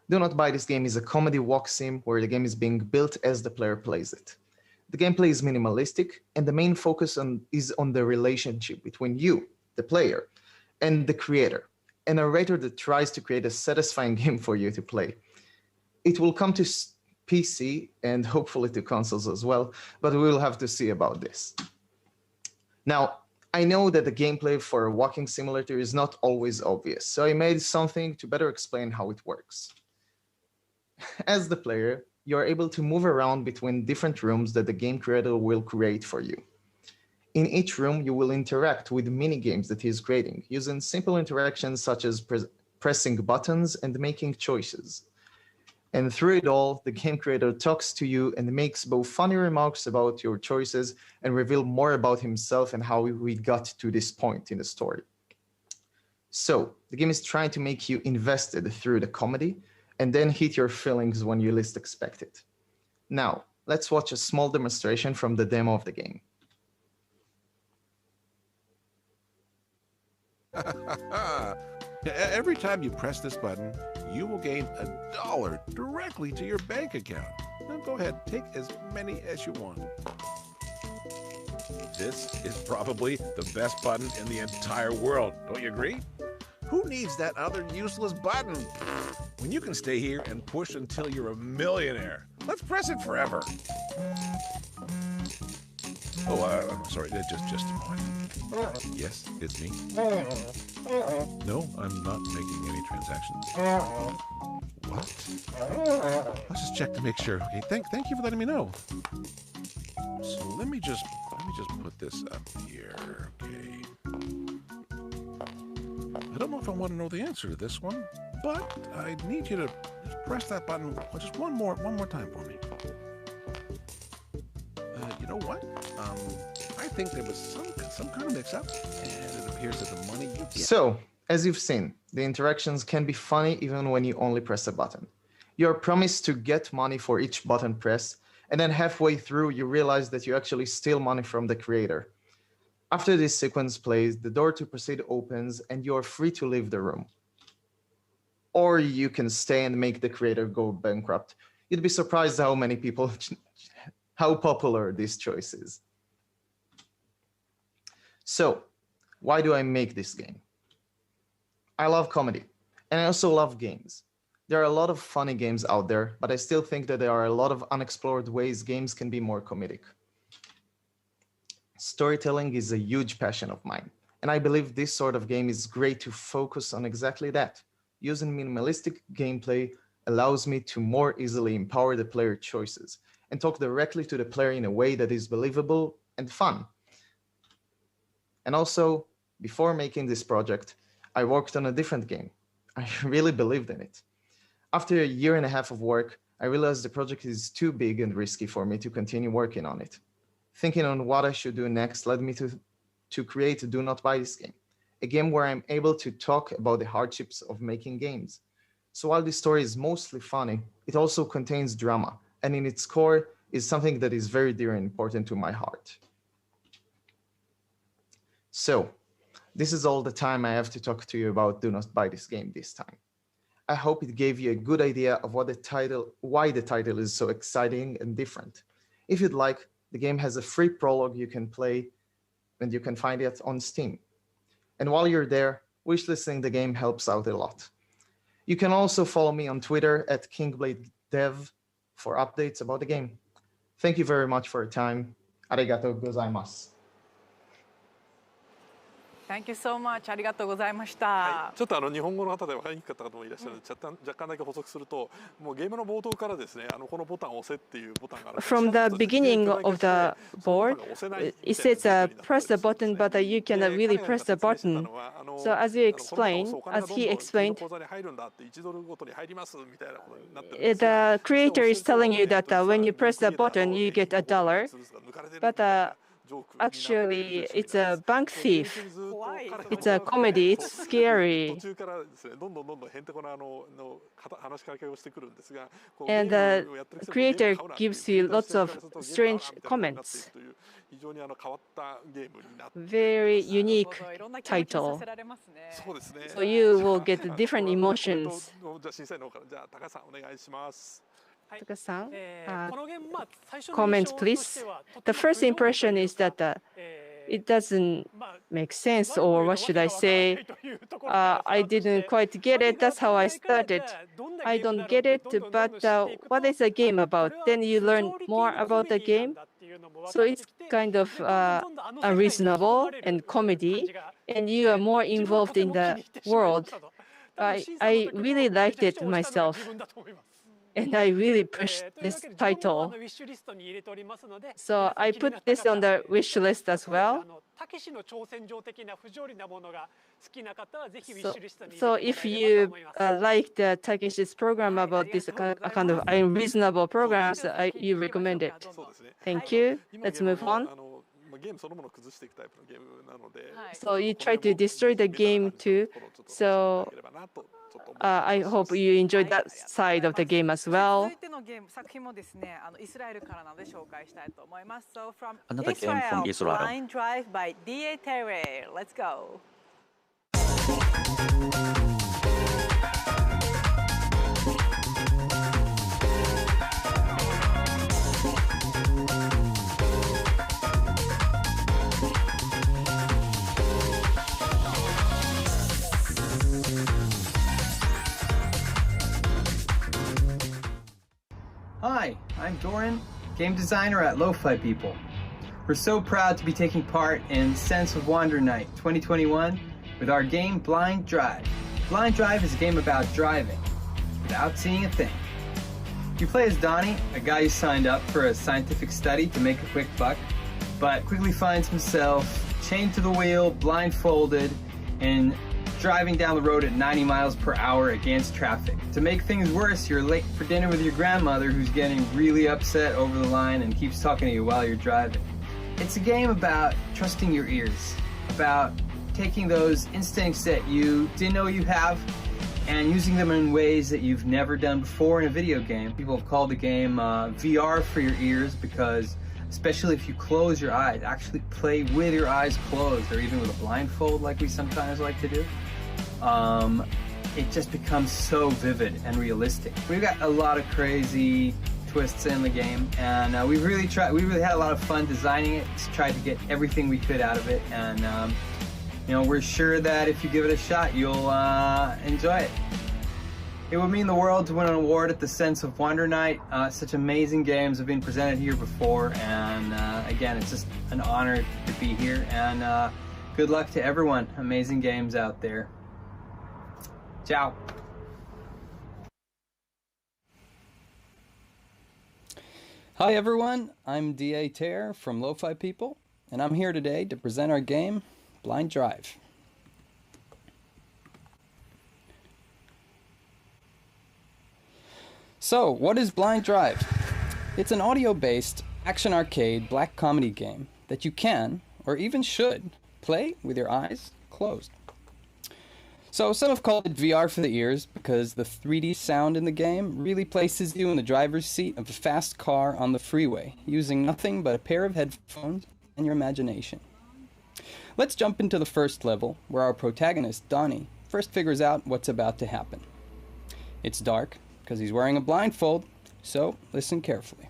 Do Not Buy This Game is a comedy walk sim where the game is being built as the player plays it. The gameplay is minimalistic, and the main focus is on the relationship between you, the player, and the creator, a narrator that tries to create a satisfying game for you to play. It will come to PC and hopefully to consoles as well, but we will have to see about this. Now, I know that the gameplay for a walking simulator is not always obvious, so I made something to better explain how it works. As the player, you are able to move around between different rooms that the game creator will create for you. In each room, you will interact with mini-games that he is creating, using simple interactions such as pressing buttons and making choices. And through it all, the game creator talks to you and makes both funny remarks about your choices and reveal more about himself and how we got to this point in the story. So, the game is trying to make you invested through the comedy and then hit your feelings when you least expect it. Now, let's watch a small demonstration from the demo of the game. Every time you press this button, you will gain $1 directly to your bank account. Now go ahead, take as many as you want. This is probably the best button in the entire world. Don't you agree? Who needs that other useless button? When you can stay here and push until you're a millionaire. Let's press it forever. Oh, sorry, just a moment. Yes, it's me. No, I'm not making any transactions. What? Let's just check to make sure. Okay, thank you for letting me know. So let me just put this up here. Okay. I don't know if I want to know the answer to this one, but I need you to just press that button just one more time for me. You know what? I think there was some kind of mix-up, and it appears that the money you get... So, as you've seen, the interactions can be funny even when you only press a button. You're promised to get money for each button press, and then halfway through you realize that you actually steal money from the creator. After this sequence plays, the door to proceed opens and you're free to leave the room. Or you can stay and make the creator go bankrupt. You'd be surprised how popular this choice is. So, why do I make this game? I love comedy, and I also love games. There are a lot of funny games out there, but I still think that there are a lot of unexplored ways games can be more comedic. Storytelling is a huge passion of mine, and I believe this sort of game is great to focus on exactly that. Using minimalistic gameplay allows me to more easily empower the player choices and talk directly to the player in a way that is believable and fun. And also, before making this project, I worked on a different game. I really believed in it. After a year and a half of work, I realized the project is too big and risky for me to continue working on it. Thinking on what I should do next led me to create Do Not Buy This Game, a game where I'm able to talk about the hardships of making games. So while this story is mostly funny, it also contains drama, and in its core is something that is very dear and important to my heart. So, this is all the time I have to talk to you about Do Not Buy This Game this time. I hope it gave you a good idea of why the title is so exciting and different. If you'd like, the game has a free prologue you can play, and you can find it on Steam. And while you're there, wishlisting the game helps out a lot. You can also follow me on Twitter at KingBladeDev for updates about the game. Thank you very much for your time. Arigatou gozaimasu. Thank you so much. ありがとうございました。ちょっと日本語の方で分かりにくかった方もいらっしゃるので、若干だけ補足すると、もうゲームの冒頭からですね、このボタンを押せっていうボタンがある。From the beginning of the board, it says press the button, but you cannot really press the button. So as you explained, as he explained, the creator is telling you that when you press the button, you get $1. But actually, it's a bank thief. It's a comedy. It's scary. And the creator gives you lots of strange comments. Very unique title. So you will get different emotions. Taka-san, comment please. The first impression is that it doesn't make sense, or what should I say? I didn't quite get it. That's how I started. I don't get it, but what is the game about? Then you learn more about the game. So it's kind of unreasonable and comedy, and you are more involved in the world. I really liked it myself. And I really pushed this title. So I put this on the wish list as well. So if you like the Takeshi's program about this kind of unreasonable programs, you recommend it. Thank you. Let's move on. So you try to destroy the game too. So I hope you enjoyed that side of the game as well. Another game from Israel. Blind Drive by D.A. Terry. Let's go. I'm Doran, game designer at Lo-Fi People. We're so proud to be taking part in Sense of Wonder Night 2021 with our game Blind Drive. Blind Drive is a game about driving without seeing a thing. You play as Donnie, a guy who signed up for a scientific study to make a quick buck, but quickly finds himself chained to the wheel, blindfolded, and driving down the road at 90 miles per hour against traffic. To make things worse, you're late for dinner with your grandmother who's getting really upset over the line and keeps talking to you while you're driving. It's a game about trusting your ears, about taking those instincts that you didn't know you have and using them in ways that you've never done before in a video game. People have called the game VR for your ears because, especially if you close your eyes, actually play with your eyes closed or even with a blindfold like we sometimes like to do. It just becomes so vivid and realistic. We've got a lot of crazy twists in the game, and we really had a lot of fun designing it. Just tried to get everything we could out of it, and you know, we're sure that if you give it a shot, you'll enjoy it. It would mean the world to win an award at the Sense of Wonder Night. Such amazing games have been presented here before, and again, it's just an honor to be here, and good luck to everyone. Amazing games out there. Ciao. Hi everyone, I'm D.A. Tear from Lo-Fi People, and I'm here today to present our game, Blind Drive. So, what is Blind Drive? It's an audio-based, action arcade black comedy game that you can, or even should, play with your eyes closed. So some have called it VR for the ears because the 3D sound in the game really places you in the driver's seat of a fast car on the freeway, using nothing but a pair of headphones and your imagination. Let's jump into the first level, where our protagonist, Donnie, first figures out what's about to happen. It's dark, because he's wearing a blindfold, so listen carefully.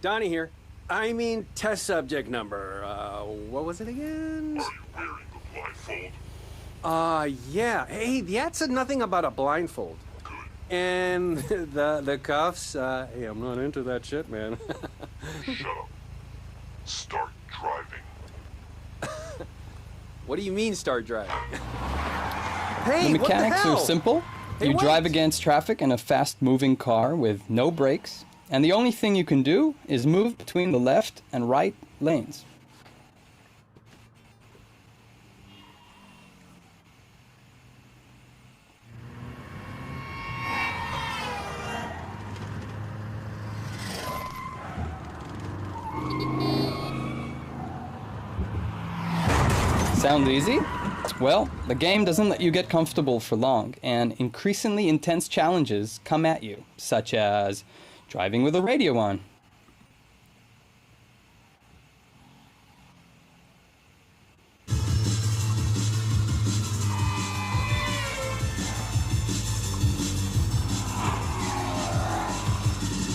Donnie here. I mean, test subject number. What was it again? Are you wearing the blindfold? Yeah. Hey, that said nothing about a blindfold. Good. And the cuffs. Hey, I'm not into that shit, man. Shut up. Start driving. What do you mean, start driving? Hey, the mechanics what the hell? are simple. Hey, you drive against traffic in a fast-moving car with no brakes. And the only thing you can do is move between the left and right lanes. Sounds easy? Well, the game doesn't let you get comfortable for long, and increasingly intense challenges come at you, such as driving with the radio on.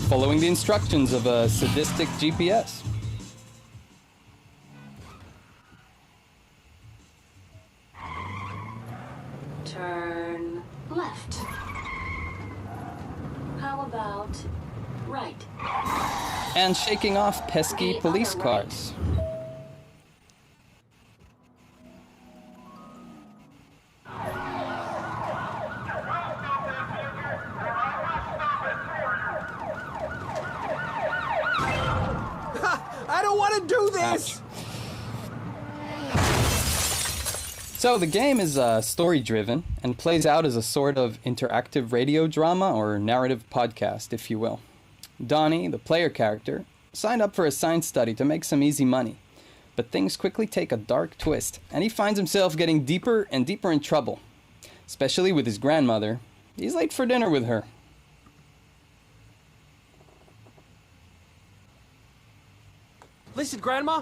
Following the instructions of a sadistic GPS. Turn left. How about right? And shaking off pesky police cars. I don't want to do this! Ouch. So the game is story-driven and plays out as a sort of interactive radio drama or narrative podcast, if you will. Donnie, the player character, signed up for a science study to make some easy money. But things quickly take a dark twist, and he finds himself getting deeper and deeper in trouble. Especially with his grandmother. He's late for dinner with her. Listen, Grandma,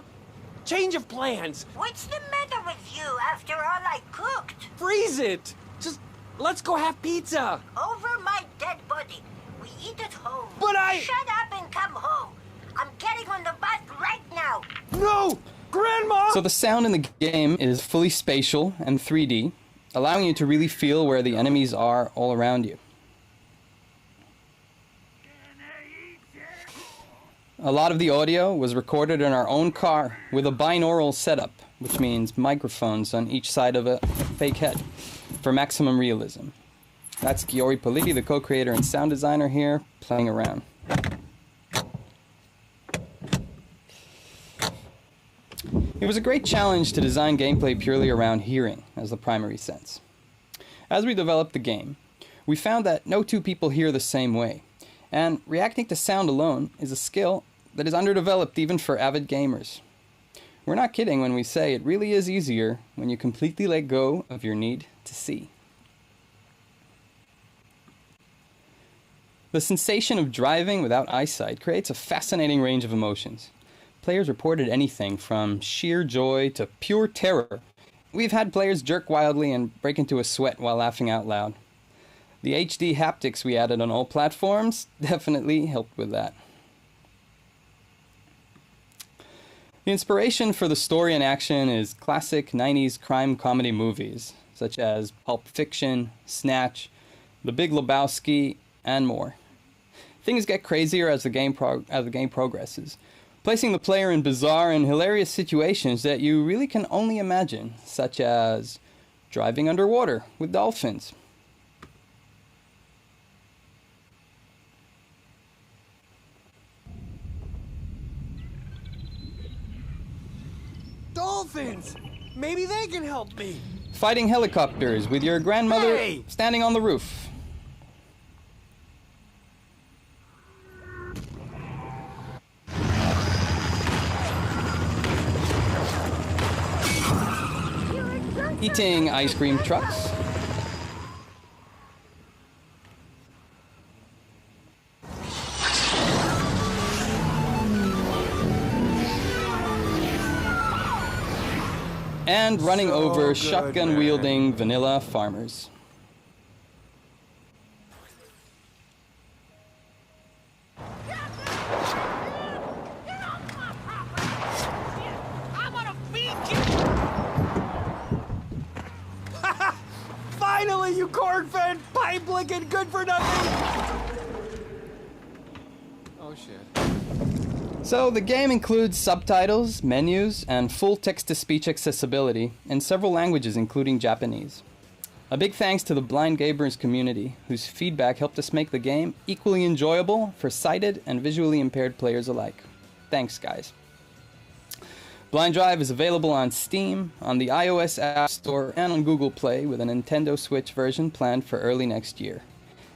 change of plans. What's the matter with you? After all I cooked. Freeze it. Just let's go have pizza. Over my dead body. We eat at home. But Shut up and come home. I'm getting on the bus right now. No! Grandma! So the sound in the game is fully spatial and 3D, allowing you to really feel where the enemies are all around you. A lot of the audio was recorded in our own car with a binaural setup, which means microphones on each side of a fake head for maximum realism. That's Giori Politi, the co-creator and sound designer here, playing around. It was a great challenge to design gameplay purely around hearing as the primary sense. As we developed the game, we found that no two people hear the same way, and reacting to sound alone is a skill that is underdeveloped even for avid gamers. We're not kidding when we say it really is easier when you completely let go of your need to see. The sensation of driving without eyesight creates a fascinating range of emotions. Players reported anything from sheer joy to pure terror. We've had players jerk wildly and break into a sweat while laughing out loud. The HD haptics we added on all platforms definitely helped with that. The inspiration for the story and action is classic 90s crime comedy movies, such as Pulp Fiction, Snatch, The Big Lebowski, and more. Things get crazier as the game progresses, placing the player in bizarre and hilarious situations that you really can only imagine, such as driving underwater with dolphins. Dolphins! Maybe they can help me. Fighting helicopters with your grandmother standing on the roof. Eating ice cream trucks. And running over shotgun-wielding vanilla farmers. Finally, you corn-fed, pipe-licking, good-for-nothing! Oh, shit. So the game includes subtitles, menus, and full text-to-speech accessibility in several languages, including Japanese. A big thanks to the blind gamers community, whose feedback helped us make the game equally enjoyable for sighted and visually impaired players alike. Thanks, guys. Blind Drive is available on Steam, on the iOS App Store, and on Google Play, with a Nintendo Switch version planned for early next year.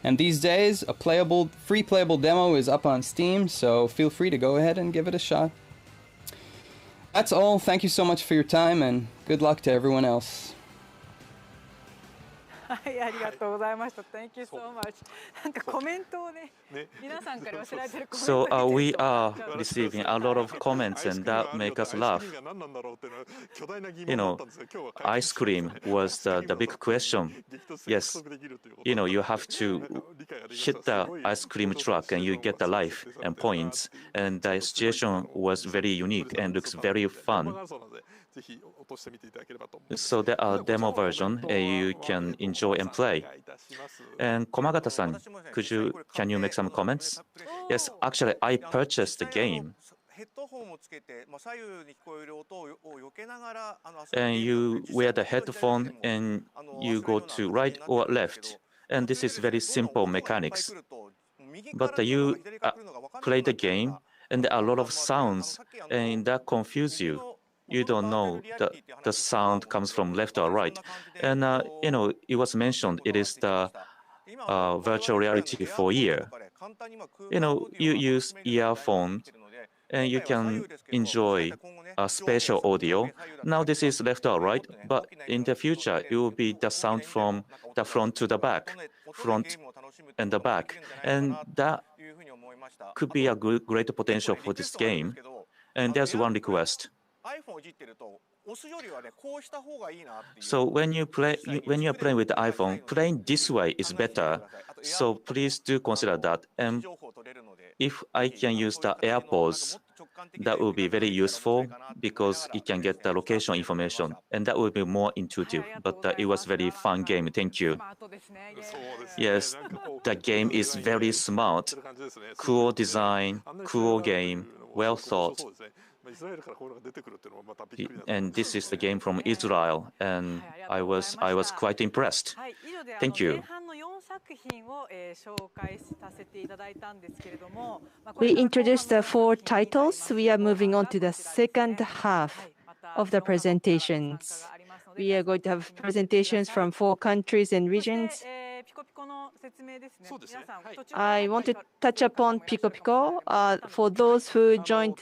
And these days, a free playable demo is up on Steam, so feel free to go ahead and give it a shot. That's all. Thank you so much for your time, and good luck to everyone else. はい、ありがとうございました。Thank you so much. なんかコメントをね、皆さんから寄せられてるコメント。So we are receiving a lot of comments, and that make us laugh. You know, ice cream was the big question. Yes, you know, you have to hit the ice cream truck and you get the life and points. And the situation was very unique and looks very fun. So there are demo version you can enjoy and play. And Komagata-san, can you make some comments? Yes, actually I purchased the game. And you wear the headphone and you go to right or left. And this is very simple mechanics. But you play the game and there are a lot of sounds and that confuse you. You don't know the sound comes from left or right. And, you know, it was mentioned it is the virtual reality for ear. You know, you use earphone and you can enjoy spatial audio. Now this is left or right, but in the future, it will be the sound from the front to the back, front and the back. And that could be a great potential for this game. And there's one request. So when you are playing with the iPhone, playing this way is better. So please do consider that. And if I can use the AirPods, that will be very useful because it can get the location information, and that will be more intuitive. But it was very fun game. Thank you. Yes, the game is very smart, cool design, cool game, well thought. And this is the game from Israel, and I was quite impressed. Thank you. We introduced the 4 titles. We are moving on to the second half of the presentations. We are going to have presentations from 4 countries and regions. I want to touch upon Pico Pico. For those who joined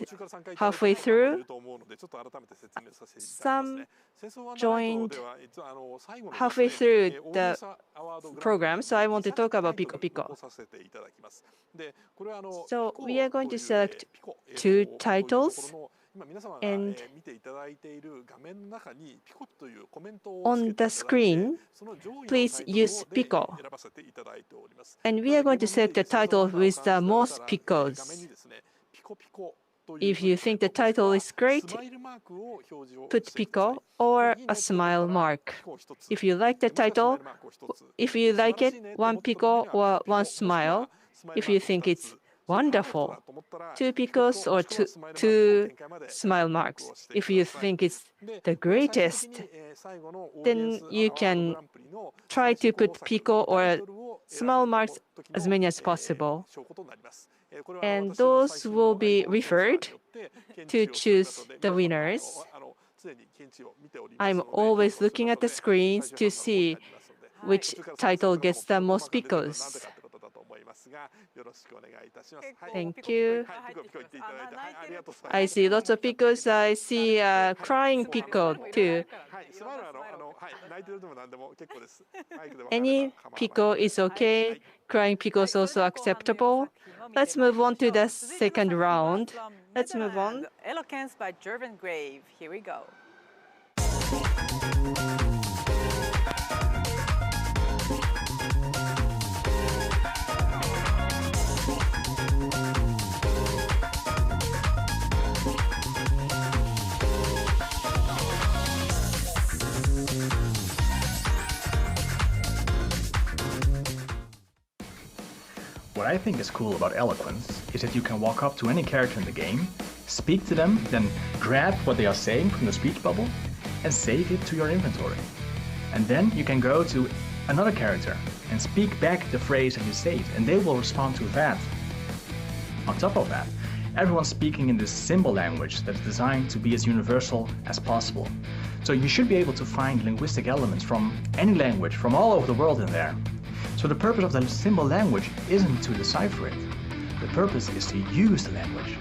halfway through, some joined halfway through the program, so I want to talk about Pico Pico. So we are going to select 2 titles, and on the screen, please use Pico. And we are going to select the title with the most Picos. If you think the title is great, put Pico or a smile mark. If you like the title, if you like it, 1 Pico or 1 smile. If you think it's wonderful, 2 Picos or 2 smile marks. If you think it's the greatest, then you can try to put Pico or smile marks as many as possible. And those will be referred to choose the winners. I'm always looking at the screens to see which title gets the most Picos. Thank you. I see lots of Picos. I see crying Pico too. Any Pico is okay. Crying Pico is also acceptable. Let's move on to the second round. Let's move on. Eloquence by Gervin Grave. Here we go. What I think is cool about Eloquence is that you can walk up to any character in the game, speak to them, then grab what they are saying from the speech bubble and save it to your inventory. And then you can go to another character and speak back the phrase that you saved, and they will respond to that. On top of that, everyone's speaking in this symbol language that is designed to be as universal as possible. So you should be able to find linguistic elements from any language from all over the world in there. So the purpose of the symbol language isn't to decipher it. The purpose is to use the language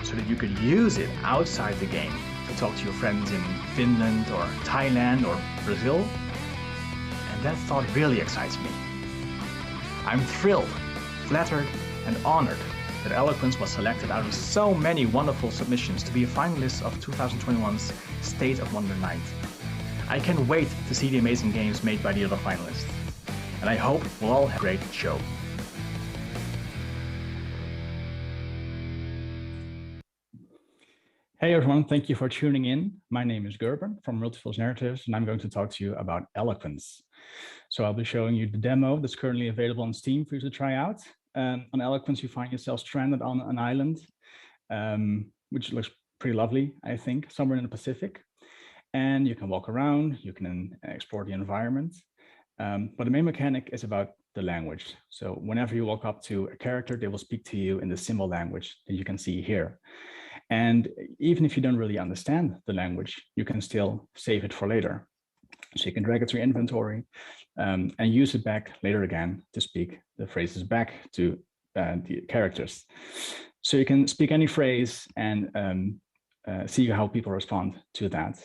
so that you could use it outside the game to talk to your friends in Finland or Thailand or Brazil. And that thought really excites me. I'm thrilled, flattered, and honored that Eloquence was selected out of so many wonderful submissions to be a finalist of 2021's State of Wonder Night. I can't wait to see the amazing games made by the other finalists. And I hope we'll all have a great show. Hey everyone, thank you for tuning in. My name is Gerben from Multiverse Narratives, and I'm going to talk to you about Eloquence. So I'll be showing you the demo that's currently available on Steam for you to try out. On Eloquence, you find yourself stranded on an island, which looks pretty lovely, I think, somewhere in the Pacific. And you can walk around, you can explore the environment. But the main mechanic is about the language. So whenever you walk up to a character, they will speak to you in the symbol language that you can see here. And even if you don't really understand the language, you can still save it for later. So you can drag it to your inventory and use it back later again to speak the phrases back to the characters. So you can speak any phrase and see how people respond to that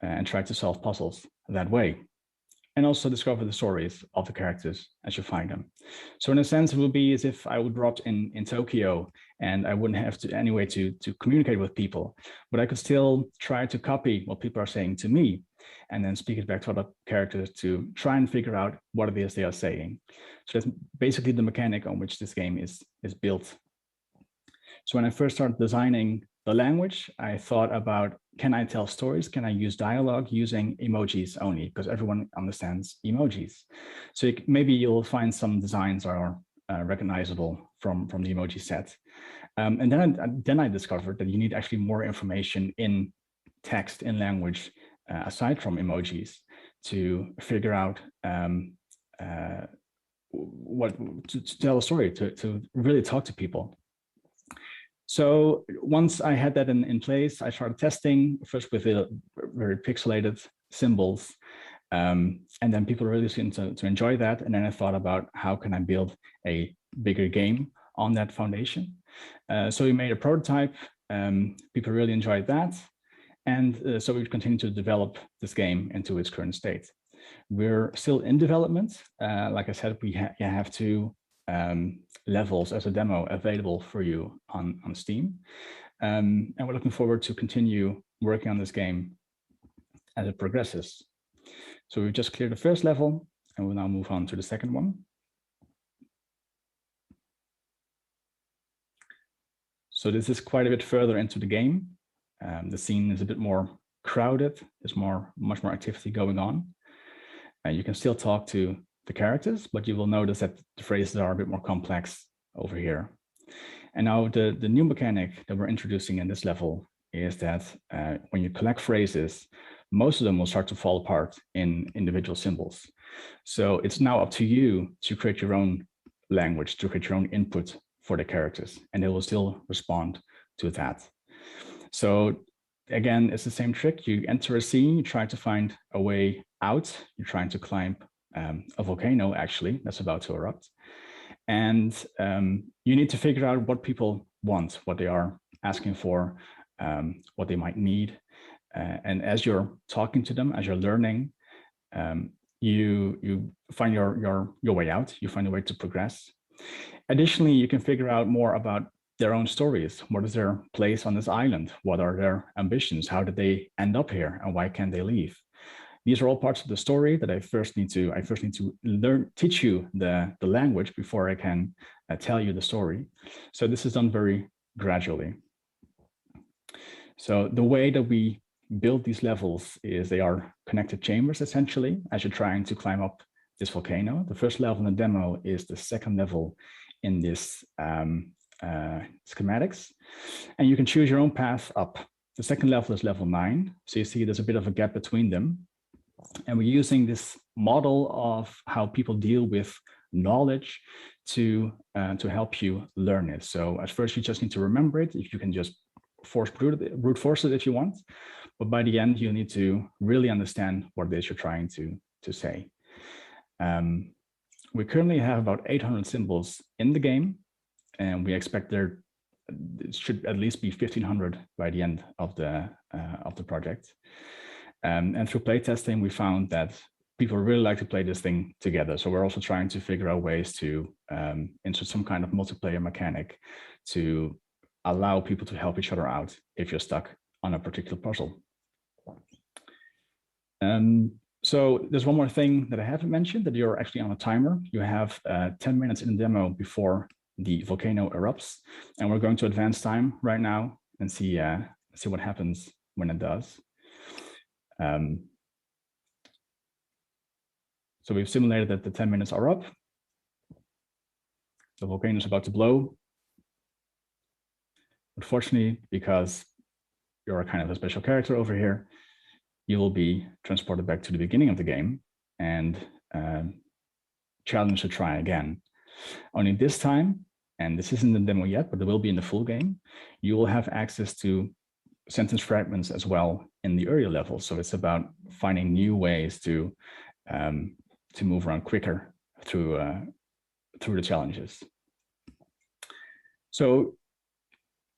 and try to solve puzzles that way. and also discover the stories of the characters as you find them. So in a sense, it would be as if I would drop in Tokyo and I wouldn't have to any way to communicate with people, but I could still try to copy what people are saying to me and then speak it back to other characters to try and figure out what it is they are saying. So that's basically the mechanic on which this game is built. So when I first started designing the language, I thought about, can I tell stories? Can I use dialogue using emojis only? Because everyone understands emojis. So maybe you'll find some designs are recognizable from the emoji set. And then I discovered that you need actually more information in text, in language, aside from emojis, to figure out what to tell a story, to really talk to people. So once I had that in place, I started testing first with the very pixelated symbols, and then people really seemed to enjoy that. And then I thought about how can I build a bigger game on that foundation. So we made a prototype. People really enjoyed that, and so we've continued to develop this game into its current state. We're still in development. Like I said, we have two levels as a demo available for you on Steam. And we're looking forward to continue working on this game as it progresses. So we've just cleared the first level and we'll now move on to the second one. So this is quite a bit further into the game. The scene is a bit more crowded. There's much more activity going on. You can still talk to the characters, but you will notice that the phrases are a bit more complex over here. And now the new mechanic that we're introducing in this level is that when you collect phrases, most of them will start to fall apart in individual symbols. So it's now up to you to create your own language, to create your own input for the characters, and they will still respond to that. So again, it's the same trick. You enter a scene, you try to find a way out, you're trying to climb a volcano, actually, that's about to erupt. And you need to figure out what people want, what they are asking for, what they might need. And as you're talking to them, as you're learning, you find your way out, you find a way to progress. Additionally, you can figure out more about their own stories. What is their place on this island? What are their ambitions? How did they end up here? And why can't they leave? These are all parts of the story that I first need to teach you the language before I can tell you the story. So this is done very gradually. So the way that we build these levels is they are connected chambers, essentially, as you're trying to climb up this volcano. The first level in the demo is the second level in this schematics, and you can choose your own path up. The second level is level 9. So you see there's a bit of a gap between them. And we're using this model of how people deal with knowledge to help you learn it. So at first you just need to remember it. If you can just brute force it if you want, but by the end you need to really understand what it is you're trying to say. We currently have about 800 symbols in the game, and we expect it should at least be 1,500 by the end of the project. And through playtesting, we found that people really like to play this thing together. So we're also trying to figure out ways to insert some kind of multiplayer mechanic to allow people to help each other out if you're stuck on a particular puzzle. So there's one more thing that I haven't mentioned, that you're actually on a timer. You have 10 minutes in the demo before the volcano erupts, and we're going to advance time right now and see what happens when it does. So we've simulated that the 10 minutes are up. The volcano is about to blow. Unfortunately, because you're a kind of a special character over here, you will be transported back to the beginning of the game and challenged to try again. Only this time, and this isn't the demo yet, but it will be in the full game, you will have access to sentence fragments as well in the earlier levels. So it's about finding new ways to move around quicker through the challenges. So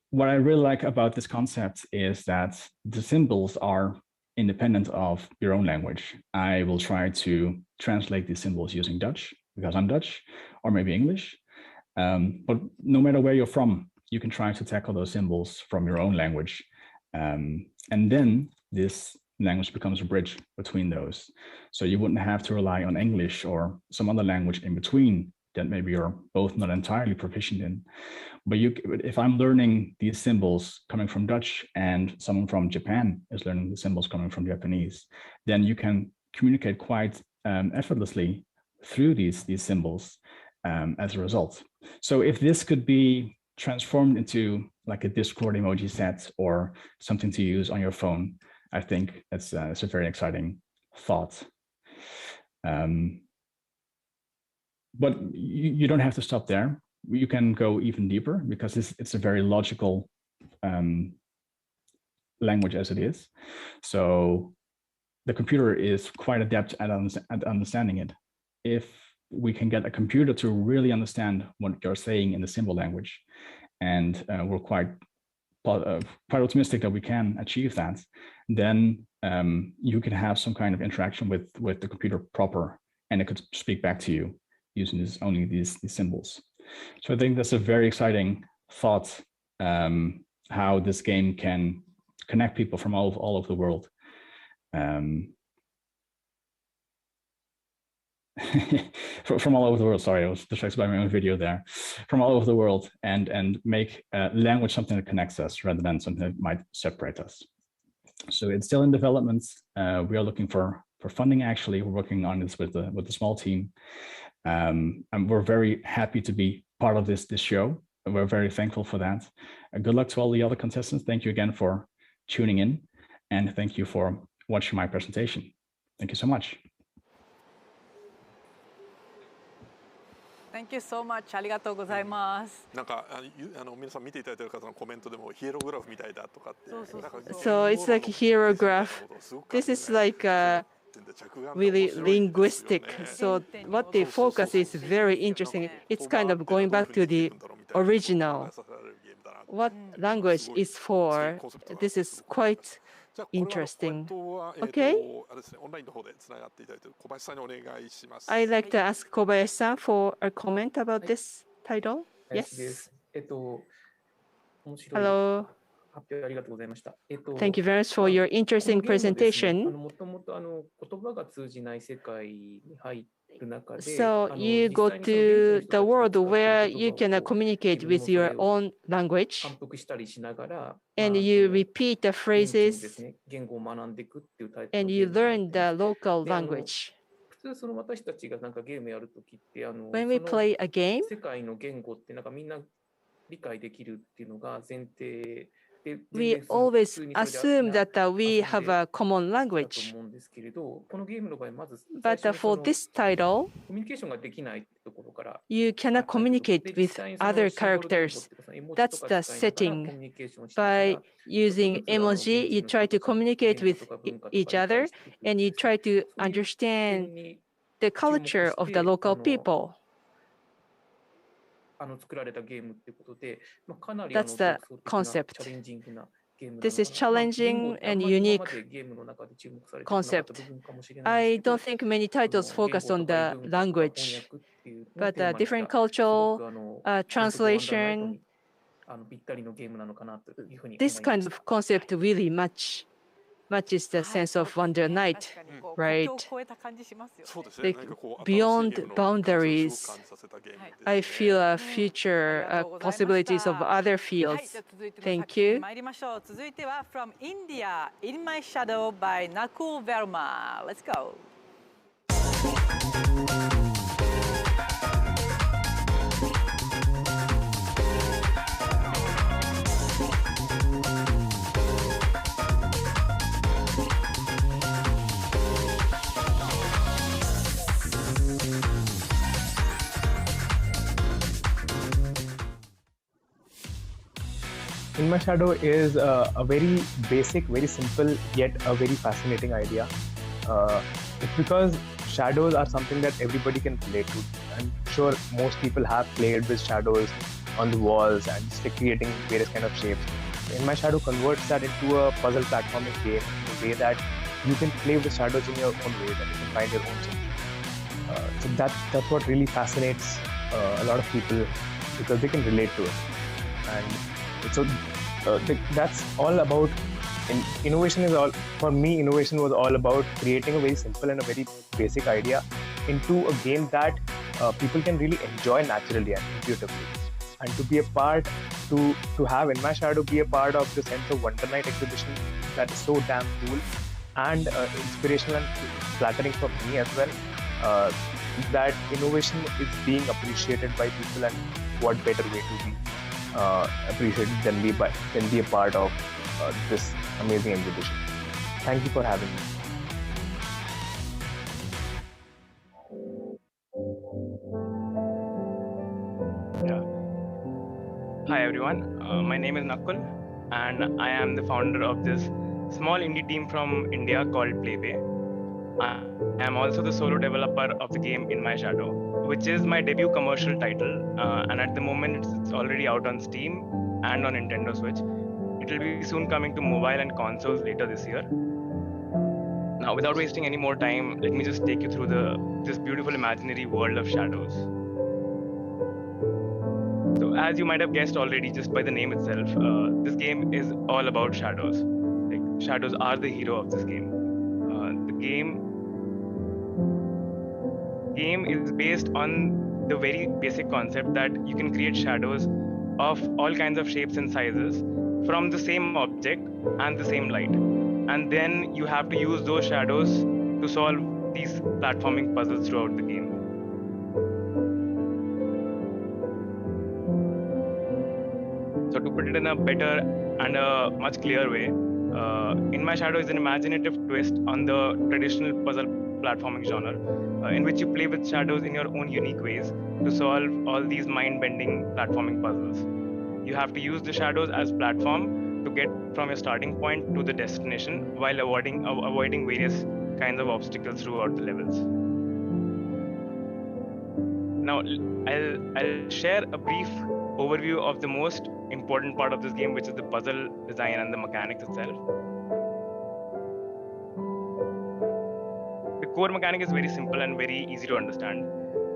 what I really like about this concept is that the symbols are independent of your own language. I will try to translate these symbols using Dutch because I'm Dutch, or maybe English. But no matter where you're from, you can try to tackle those symbols from your own language. And then this language becomes a bridge between those. So you wouldn't have to rely on English or some other language in between that maybe you're both not entirely proficient in. But if I'm learning these symbols coming from Dutch and someone from Japan is learning the symbols coming from Japanese, then you can communicate quite effortlessly through these symbols as a result. So if this could be transformed into like a Discord emoji set or something to use on your phone, I think it's a very exciting thought. But you don't have to stop there. You can go even deeper because it's a very logical language as it is. So the computer is quite adept at understanding it. If we can get a computer to really understand what you're saying in the symbol language, and we're quite optimistic that we can achieve that, then you can have some kind of interaction with the computer proper, and it could speak back to you using only these symbols. So I think that's a very exciting thought, how this game can connect people from all over the world. From all over the world, sorry, I was distracted by my own video there. From all over the world, and make language something that connects us rather than something that might separate us. So it's still in development. We are looking for funding. Actually, we're working on this with the small team. And we're very happy to be part of this show. And we're very thankful for that. Good luck to all the other contestants. Thank you again for tuning in, and thank you for watching my presentation. Thank you so much. Thank you so much. ありがとうございます。なんか皆さん見ていただいている方のコメントでもヒエログラフみたいだとかって。So it's like a hieroglyph. This is like really linguistic. So what they focus is very interesting. It's kind of going back to the original. What language is for? This is quite interesting. Okay. I'd like to ask Kobayashi-san for a comment about this title. Yes. Hello. Thank you very much for your interesting presentation. So you go to the world where you can communicate with your own language, and you repeat the phrases, and you learn the local language. When we play a game, we always assume that we have a common language. But for this title, you cannot communicate with other characters. That's the setting. By using emoji, you try to communicate with each other, and you try to understand the culture of the local people. That's the concept. This is challenging and unique concept. I don't think many titles focus on the language, but different cultural translation, this kind of concept really matches the sense of Wonder Night, right? Like beyond boundaries, I feel a future possibilities of other fields. Thank you. From India, In My Shadow by Nakul Verma. Let's go. In My Shadow is a very basic, very simple, yet a very fascinating idea. It's because shadows are something that everybody can play to. I'm sure most people have played with shadows on the walls and just creating various kind of shapes. In My Shadow converts that into a puzzle platforming game way that you can play with shadows in your own way, that you can find your own solution. So that's what really fascinates a lot of people, because they can relate to it. And so that's all about innovation. For me, innovation was all about creating a very simple and a very basic idea into a game that people can really enjoy naturally and intuitively. And to be a part, to have In My Shadow be a part of the Sense of Wonder Night exhibition, that is so damn cool and inspirational and flattering for me as well. That innovation is being appreciated by people, and what better way to be appreciated than be a part of this amazing exhibition. Thank you for having me. Hi everyone, my name is Nakul, and I am the founder of this small indie team from India called Play. I am also the solo developer of the game In My Shadow, which is my debut commercial title, and at the moment it's already out on Steam and on Nintendo Switch. It will be soon coming to mobile and consoles later this year. Now, without wasting any more time, let me just take you through this beautiful imaginary world of shadows. So, as you might have guessed already just by the name itself, this game is all about shadows. Like, shadows are the hero of this game. The game is based on the very basic concept that you can create shadows of all kinds of shapes and sizes from the same object and the same light. And then you have to use those shadows to solve these platforming puzzles throughout the game. So to put it in a better and a much clearer way, In My Shadow is an imaginative twist on the traditional puzzle platforming genre, in which you play with shadows in your own unique ways to solve all these mind-bending platforming puzzles. You have to use the shadows as platform to get from your starting point to the destination while avoiding various kinds of obstacles throughout the levels. Now, I'll share a brief overview of the most important part of this game, which is the puzzle design and the mechanics itself. The core mechanic is very simple and very easy to understand.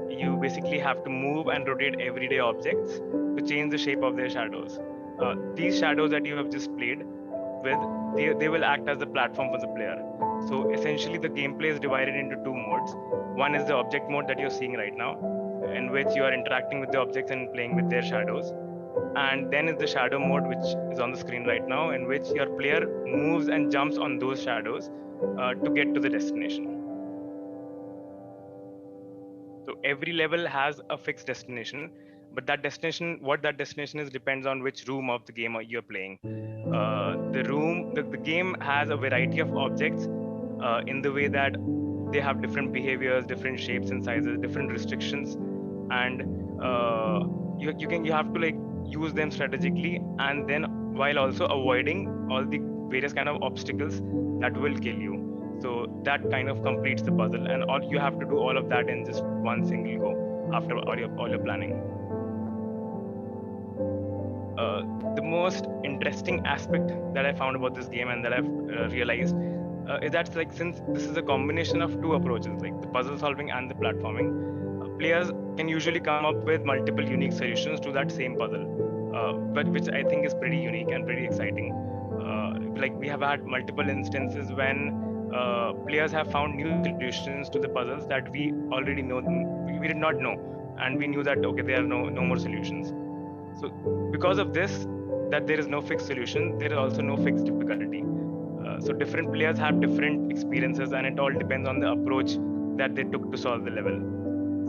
You basically have to move and rotate everyday objects to change the shape of their shadows. These shadows that you have just played with, they will act as the platform for the player. So essentially the gameplay is divided into two modes. One is the object mode that you're seeing right now, in which you are interacting with the objects and playing with their shadows. And then is the shadow mode, which is on the screen right now, in which your player moves and jumps on those shadows to get to the destination. So every level has a fixed destination, but what that destination is depends on which room of the game you're playing. The game has a variety of objects in the way that they have different behaviors, different shapes and sizes, different restrictions, and you have to like use them strategically, and then while also avoiding all the various kind of obstacles that will kill you. So that kind of completes the puzzle, and you have to do all of that in just one single go after all your planning. The most interesting aspect that I found about this game and that I've realized is that like since this is a combination of two approaches, like the puzzle solving and the platforming, players can usually come up with multiple unique solutions to that same puzzle, but which I think is pretty unique and pretty exciting. Like we have had multiple instances when players have found new solutions to the puzzles that we already know, we did not know, and we knew that okay, there are no more solutions. So because of this, that there is no fixed solution, there is also no fixed difficulty. So different players have different experiences, and it all depends on the approach that they took to solve the level.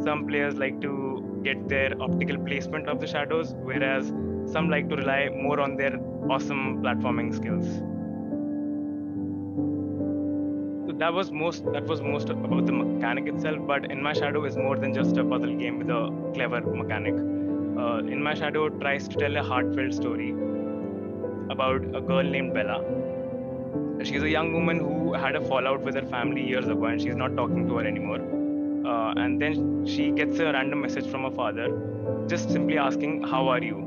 Some players like to get their optical placement of the shadows, whereas some like to rely more on their awesome platforming skills. So that was most about the mechanic itself, but In My Shadow is more than just a puzzle game with a clever mechanic. In My Shadow tries to tell a heartfelt story about a girl named Bella. She's a young woman who had a fallout with her family years ago, and she's not talking to her anymore. And then she gets a random message from her father, just simply asking, "How are you?"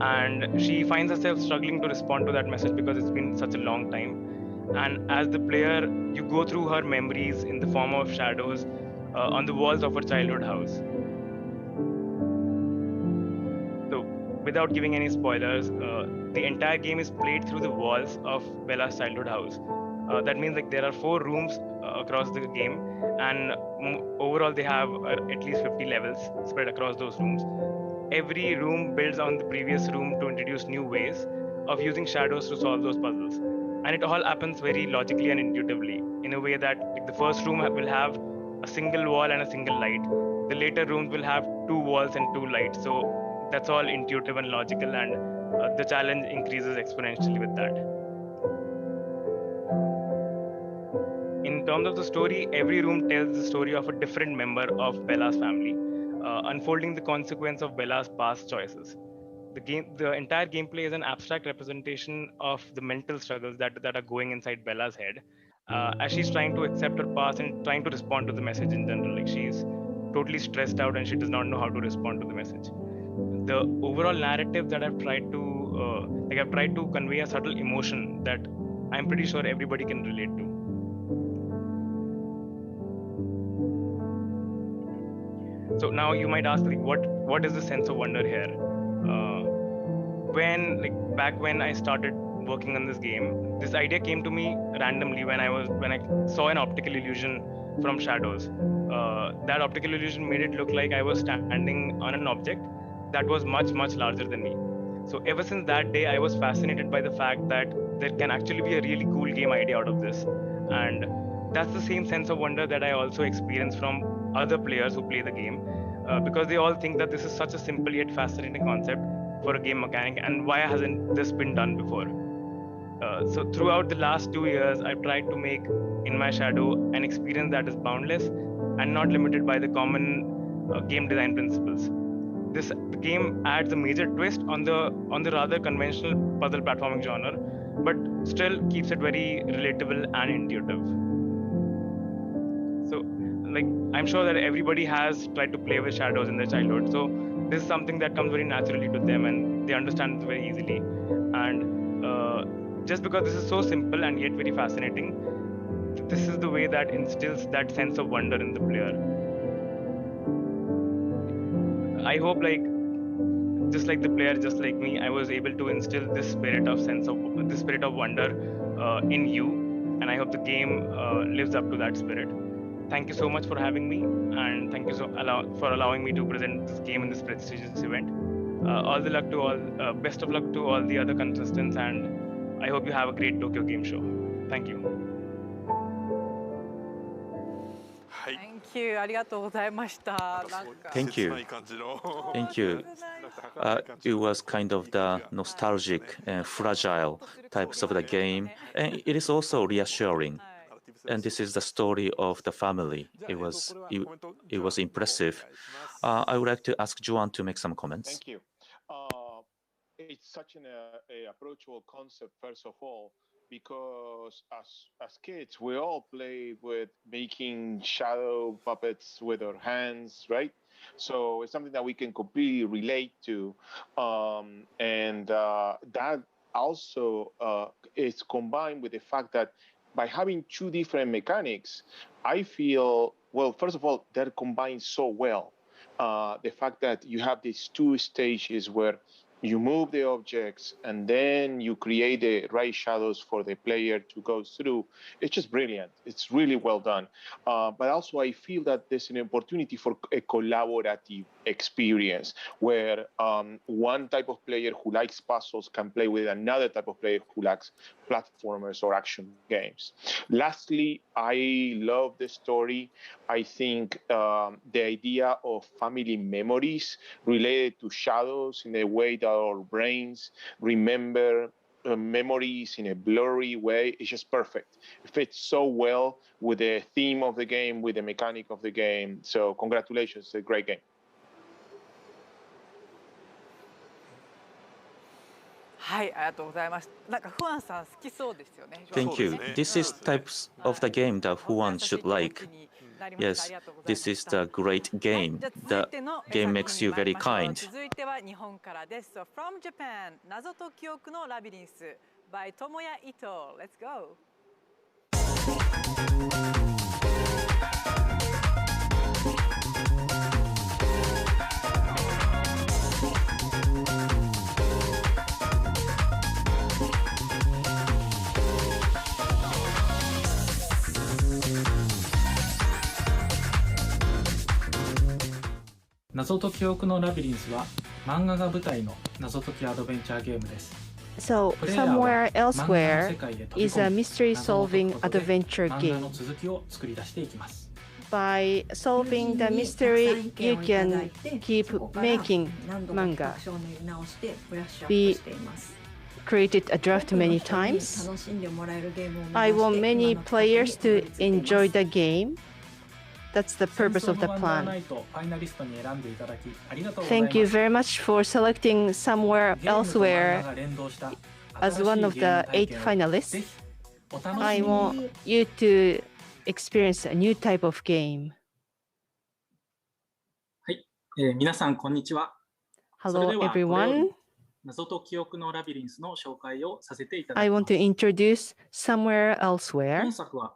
And she finds herself struggling to respond to that message because it's been such a long time. and as the player, you go through her memories in the form of shadows on the walls of her childhood house. So, without giving any spoilers, the entire game is played through the walls of Bella's childhood house. That means like there are 4 rooms across the game, and overall they have at least 50 levels spread across those rooms. Every room builds on the previous room to introduce new ways of using shadows to solve those puzzles. And it all happens very logically and intuitively, in a way that like, the first room will have a single wall and a single light. The later rooms will have 2 walls and 2 lights. So that's all intuitive and logical, and the challenge increases exponentially with that. In terms of the story, every room tells the story of a different member of Bella's family, unfolding the consequence of Bella's past choices. The entire gameplay is an abstract representation of the mental struggles that are going inside Bella's head, as she's trying to accept her past and trying to respond to the message in general. Like she's totally stressed out and she does not know how to respond to the message. The overall narrative that I've tried to convey a subtle emotion that I'm pretty sure everybody can relate to. So now you might ask, like, what is the sense of wonder here? Back when I started working on this game, this idea came to me randomly when I saw an optical illusion from shadows. That optical illusion made it look like I was standing on an object that was much, much larger than me. So ever since that day, I was fascinated by the fact that there can actually be a really cool game idea out of this. And that's the same sense of wonder that I also experience from other players who play the game, because they all think that this is such a simple yet fascinating concept for a game mechanic, and why hasn't this been done before? So throughout the last 2 years, I've tried to make In My Shadow an experience that is boundless and not limited by the common game design principles. The game adds a major twist on the rather conventional puzzle platforming genre, but still keeps it very relatable and intuitive. So, like, I'm sure that everybody has tried to play with shadows in their childhood. So this is something that comes very naturally to them, and they understand it very easily. And just because this is so simple and yet very fascinating, this is the way that instills that sense of wonder in the player. I hope, like, just like the player, just like me, I was able to instill this spirit of wonder in you, and I hope the game lives up to that spirit. Thank you so much for having me, and thank you for allowing me to present this game in this prestigious event. Best of luck to all the other contestants, and I hope you have a great Tokyo Game Show. Thank you. Thank you. ありがとうございました。Thank you. Thank you. It was kind of the nostalgic and fragile types of the game, and it is also reassuring. And this is the story of the family. It was impressive. I would like to ask Joan to make some comments. Thank you. It's such an approachable concept, first of all, because as kids, we all play with making shadow puppets with our hands, right? So it's something that we can completely relate to. And that also is combined with the fact that by having 2 different mechanics, I feel, well, first of all, they're combined so well. The fact that you have these 2 stages where you move the objects and then you create the right shadows for the player to go through. It's just brilliant. It's really well done. But also I feel that there's an opportunity for a collaborative experience where one type of player who likes puzzles can play with another type of player who likes platformers or action games. Lastly, I love the story. I think the idea of family memories related to shadows in a way that our brains remember memories in a blurry way is just perfect. It fits so well with the theme of the game, with the mechanic of the game. So congratulations, it's a great game. Thank you. This is types of the game that Juan should like. Yes, this is the great game. The game makes you very kind. 続いては日本からです。From Japan, 謎と記憶のラビリンス by Tomoya Ito. Let's go. 謎解き奥のラビリンスは漫画が舞台の謎解きアドベンチャーゲームです。So, Somewhere Elsewhere is a mystery-solving adventure 漫画 game. の続きを作り出していきます。By solving the mystery, you can keep making manga. We created a draft many times. I want many players to enjoy the game. That's the purpose of the plan. Thank you very much for selecting Somewhere Elsewhere as one of the 8 finalists. I want you to experience a new type of game. はい、皆さんこんにちは。 Hello everyone. 謎解き奥のラビリンスの紹介をさせていただき I ま want す。 to introduce Somewhere Elsewhere. 本作は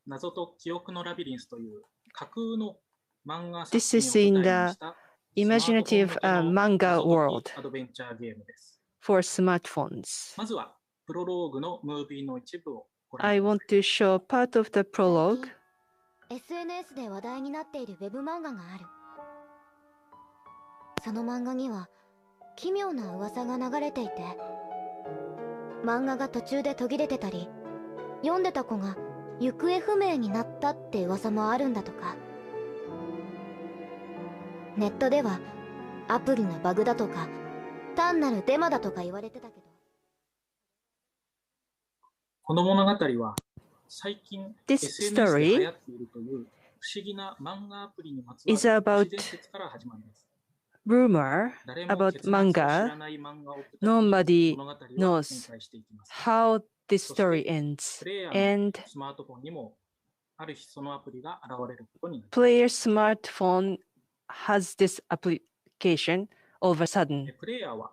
謎解き奥のラビリンスという架空の漫画作 This is 品を in 舞台に the した imaginative スマートフォン向けの manga 謎解き world アドベンチャーゲームです。 for smartphones. まずはプロローグのムービーの一部をご覧 I want to show part of the prologue. SNS で話題になっているウェブ漫画がある。その漫画には奇妙な噂が流れていて、漫画が途中で途切れてたり、読んでた子が行方不明になったって噂もあるんだとか。ネットではアプリのバグだとか単なるデマだとか言われてたけど、この物語は最近 This SNS で story 流行っているという不思議な漫画アプリにまつわ is る about 都市伝説から始まります。 rumor 誰も about 結末を知ら manga. ない漫画を舞台に Nobody 物語は展 knows 開していきます。 how this そして story ends. プレイヤーの And スマートフォンにもある日そのアプリが現れることになります。 player smartphone has this application all of a sudden. プレイヤーは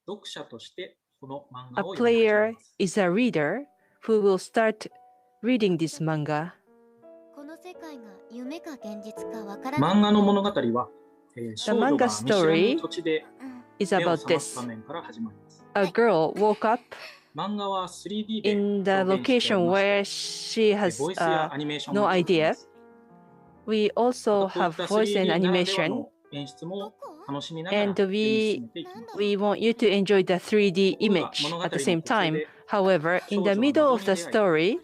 読者としてこの漫 A 画を読み始め player ます。 is a reader who will start reading this manga. この世界が夢か現実かわからない。漫画の物語は、少女が manga 見知らぬ story 土地で is 目を about 覚ます this. 場面から始まります。 A girl woke up 漫画は 3D で in the 表現してあり location ま where し she て、 has ボイスやアニメーション no もついていま idea. す。 We also こういっ have た voice and 3D ならでは animation, の演出も楽しみながら and 読み進めていきます。 we want you to enjoy the 3D ところが image 物語 at the の same 途中 time. で However, 少 in 女 the は middle 謎 of に the 出会い、 story,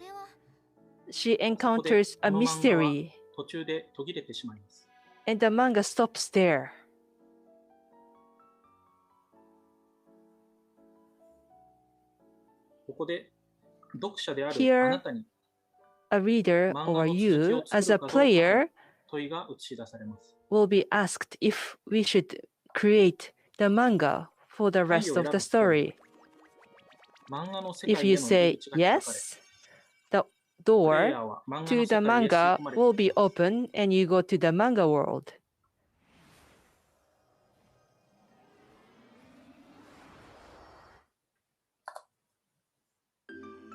she そこで encounters こ a の漫画は mystery, 途中で途切れてしまいます。 and the manga stops there. ここで読者である Here あなたに A reader 漫画 or の続き you, を as 作 a るかどうかの player, 問いが映し出されます。 will be asked if we should create the manga for the rest of the story. 漫画の世 If 界へ you の入 say り口が開かれ、 yes, the プレイ door ヤーは漫画 to の the 世界へ吸い manga 込まれて will いき be ます。 open and you go to the manga world.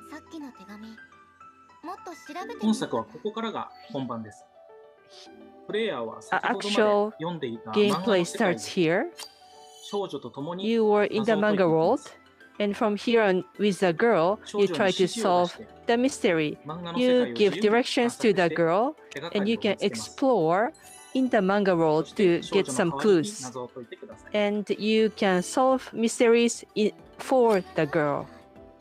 さっきの手紙、もっと調べてみ本よ作はここからが本番です。プレイヤーは A 先ほどまで actual 読んでいた漫画 gameplay の世界 starts で here. 少女と共に You were in the 謎を解いて manga いきま world, す。 and from here on, with the girl, 少 you 女に try 指 to 示を出 solve して the mystery. 漫画の世 You 界を give 自由に directions 探 to 索 the して girl, 手がか and り you を can 見つけます。 explore in the manga そ world して to 少 get 女 some の代わりに clues. 謎を解いてください。 And you can solve mysteries for the girl.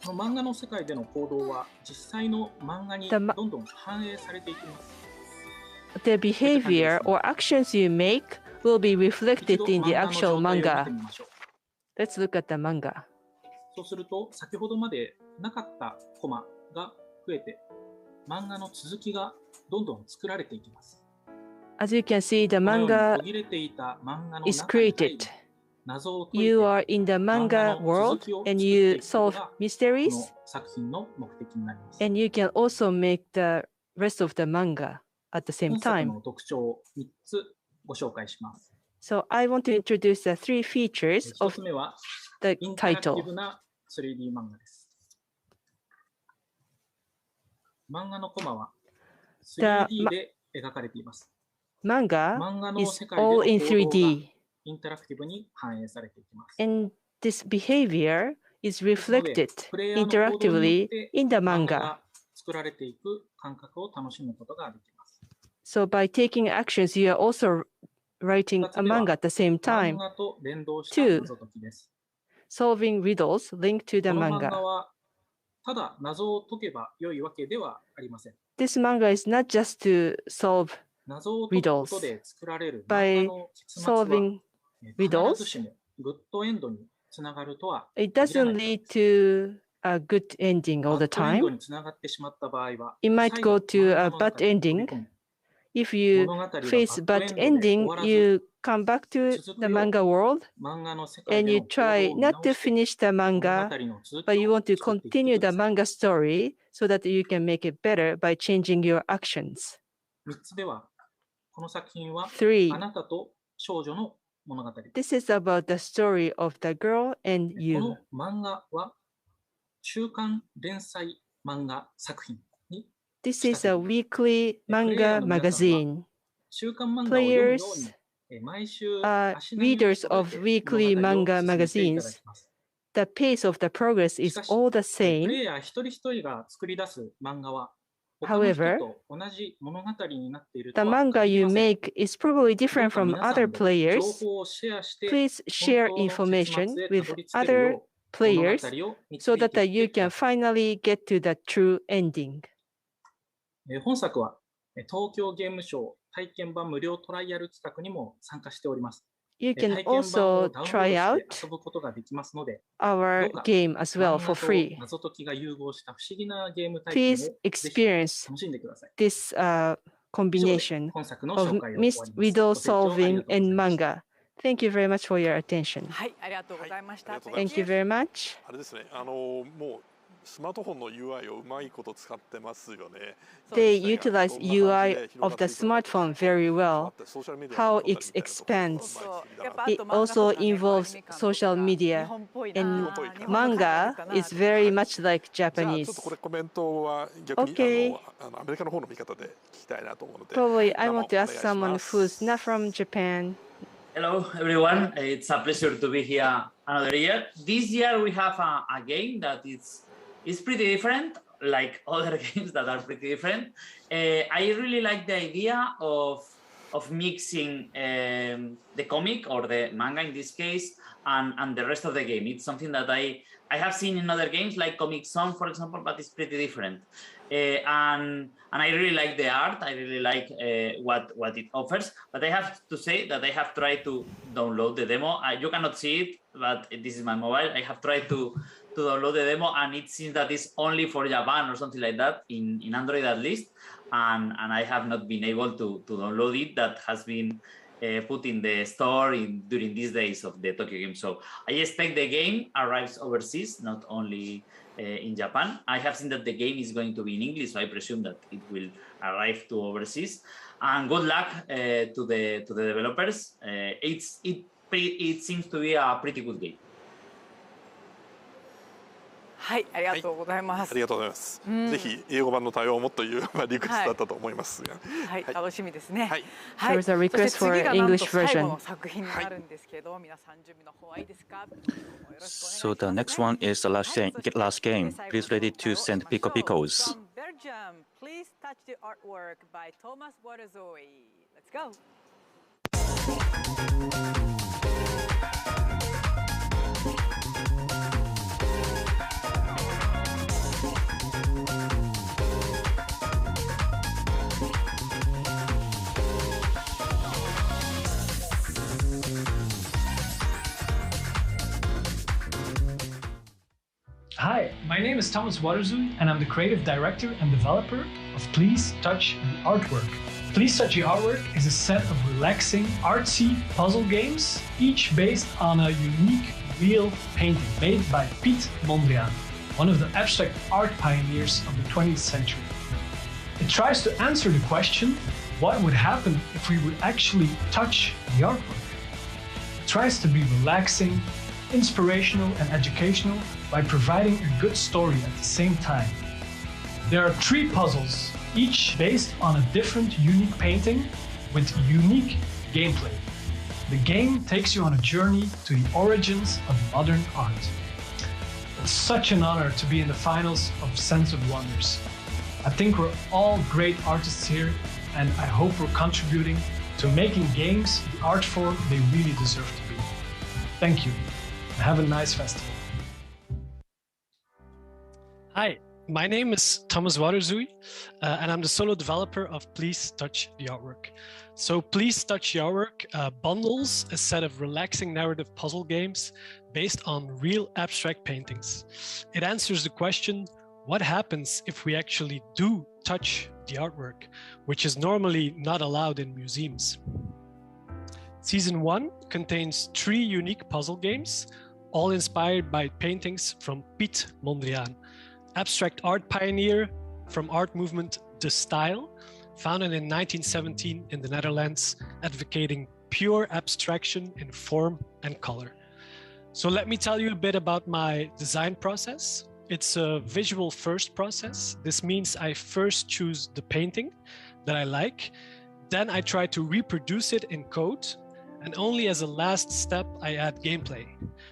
この漫画の世界での行動は実際の漫画に The どんどん反映されていきます。 The behavior or actions you make will be 一 reflected 度 in the 漫画の actual 状態を見て manga. みましょう。 Let's look at the manga. そうすると先ほどまでなかったコマが増えて漫画の続きがどんどん作られていきます。 As you can see, the このように manga 途切れていた漫画の is 中に入り created. 謎を解いて You are in the 漫画 manga の world 続きを作 and って you いくこと solve がこ mysteries, の作品の目的になります。 and you can also make the rest of the manga at the same 本作 time. の特徴を3つご紹介します。 So I want to introduce the three features 1 of つ目は the インタラクティ title. ブな 3D 漫画です。漫画のコマは 3D で描かれています。 Manga 漫画の is 世界での all in 行動が 3D, インタラクティブに反映されていきます。 and this behavior is ですので reflected プレイヤーの行動によっ interactively て in the 漫画 manga. が作られていく感覚を楽しむことができます。 So by taking actions, you are also writing a manga at the same time. 漫画と連動した Two, 謎解きです。 solving riddles linked to the この漫画 manga. はただ謎を解けば良いわけではありません。 This manga is not just to solve 謎を解くこ riddles. とで作られる漫 By 画の結末は solving 必 riddles, ずしもグッドエンドにつながるとは it 限らな doesn't い。 lead to a good ending all バ the ッドエンド time. につながってしまった場合は、 It might 最 go 後 to 漫 a 画の bad 中に飛び ending. 込み、 If you 物語は face バッ bad ドエンドで終 ending, わらず、 you come back to 続 the くよう manga world 漫画の世界 and で you の行動 try を見 not 直 to して finish the 物 manga, 語の続 but き you を want to 作っていって continue く the ださい。 manga story so that you can make it better by changing your actions. 3つ目は、この作品は Three, あなたと少女の物語です。 this is about the story of the girl and こ you. の漫画は週刊連載漫画作品に This 仕 is 立 a てています。 weekly プレイヤー manga の皆さんは magazine. 週刊漫画を読むよう Players に毎週 are 足並みを readers 揃え of て weekly 物語を manga 進めていただ magazines. きます。 The pace of the progress し is かし、 all the プ same. レイヤー一人一人が作り出す漫画は他の人 However, と同じ物語になっている the とは manga 限り you ません。 make is probably どう different か from 皆さ other んで情 players. 報をシェアして Please 本 share 当の結 information 末へ with たどり着ける other よう物語 players を so 導い that ていっ you てくだ can さい。 finally get to the true ending. 本作は東京ゲームショウ体験版無料トライアル企画にも参加しております。 You 体 can 験版を also ダウンロード try し out て遊ぶことができますので、ど our うか game as well 漫 for 画と free. 謎解きが融合した不思議なゲーム体験を Please ぜひ experience 楽しんでください。 this 以上で combination 本作の of 紹介を終わり mist ます。 riddle ご清聴あり solving がとうござい and ました。 manga. Thank you very much for your attention. はい、ありがとうございました。ありがとうございま Thank you very much. あれですね、もうスマートフォンの UI をうまいこと使ってますよね。 They utilize UI of the smartphone very well. How it expands. It also involves social media, and manga is very much like じゃあちょっ Japanese. とこれコメントは逆に Okay. アメリカの方の見方で聞きたいなと思うので。 Probably I 生 want to お ask 願いし someone ます who's not from Japan. Hello, everyone. It's a pleasure to be here another year. This year we have a game that is pretty different, like other games that are pretty different. I really like the idea of mixing the comic or the manga in this case and the rest of the game. It's something that I have seen in other games like Comic Zone, for example, but it's pretty different. And I really like the art. I really like what it offers. But I have to say that I have tried to download the demo. You cannot see it, but this is my mobile. I have tried to download the demo, and it seems that it's only for Japan or something like that, in Android at least. And I have not been able to download it. That has been put in the store during these days of the Tokyo Game Show. I expect the game arrives overseas, not only in Japan. I have seen that the game is going to be in English, so I presume that it will arrive to overseas. And good luck to the developers. It seems to be a pretty good game. はい、ありがとうございます。ありがとうございます。うんぜひ英語版の対応もというリクエストだったと思いますが。はい、楽しみですね。はい。 There was a request for そして次がなんと English 最後 version. の作品になるんですけど、皆さん準備の方はいいですか？ So the next one is the last game. Please ready to send Pico Picos. From Belgium, please touch the artwork by Thomas Waterzooi. Let's go. Hi, my name is Thomas Waterzooi, and I'm the creative director and developer of Please Touch the Artwork. Please Touch the Artwork is a set of relaxing, artsy puzzle games, each based on a unique real painting made by Piet Mondriaan, one of the abstract art pioneers of the 20th century. It tries to answer the question, what would happen if we would actually touch the artwork? It tries to be relaxing, inspirational and educational by providing a good story at the same time. There are 3 puzzles, each based on a different unique painting with unique gameplay. The game takes you on a journey to the origins of modern art. It's such an honor to be in the finals of Sense of Wonders. I think we're all great artists here, and I hope we're contributing to making games the art form they really deserve to be. Thank you. Have a nice festival. Hi, my name is Thomas Waterzui, and I'm the solo developer of Please Touch the Artwork. So Please Touch the Artwork bundles a set of relaxing narrative puzzle games based on real abstract paintings. It answers the question, what happens if we actually do touch the artwork, which is normally not allowed in museums? Season 1 contains 3 unique puzzle games, all inspired by paintings from Piet Mondriaan, abstract art pioneer from art movement De Stijl, founded in 1917 in the Netherlands, advocating pure abstraction in form and color. So let me tell you a bit about my design process. It's a visual first process. This means I first choose the painting that I like, then I try to reproduce it in code, and only as a last step, I add gameplay.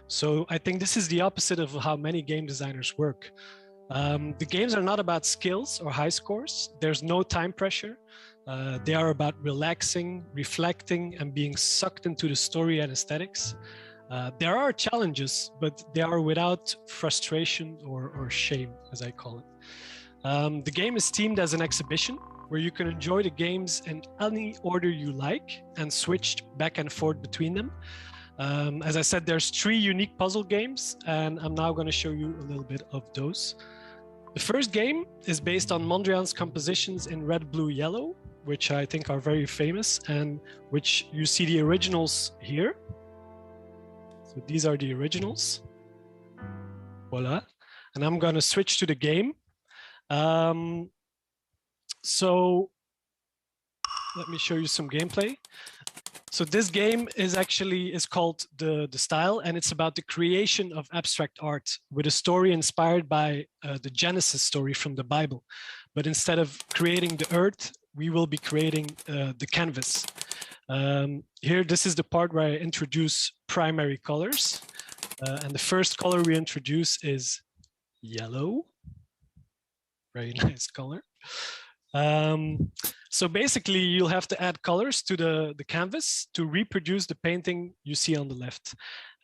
So I think this is the opposite of how many game designers work. The games are not about skills or high scores. There's no time pressure. They are about relaxing, reflecting, and being sucked into the story and aesthetics. There are challenges, but they are without frustration or shame, as I call it. The game is themed as an exhibition where you can enjoy the games in any order you like and switch back and forth between them. As I said, there's 3 unique puzzle games, and I'm now going to show you a little bit of those. The first game is based on Mondriaan's compositions in red, blue, yellow, which I think are very famous, and which you see the originals here. So these are the originals. Voila. And I'm going to switch to the game. So let me show you some gameplay. So this game is called the Style, and it's about the creation of abstract art with a story inspired by the Genesis story from the Bible. But instead of creating the earth, we will be creating the canvas. Here, this is the part where I introduce primary colors. And the first color we introduce is yellow. Very nice color. So basically, you'll have to add colors to the canvas to reproduce the painting you see on the left.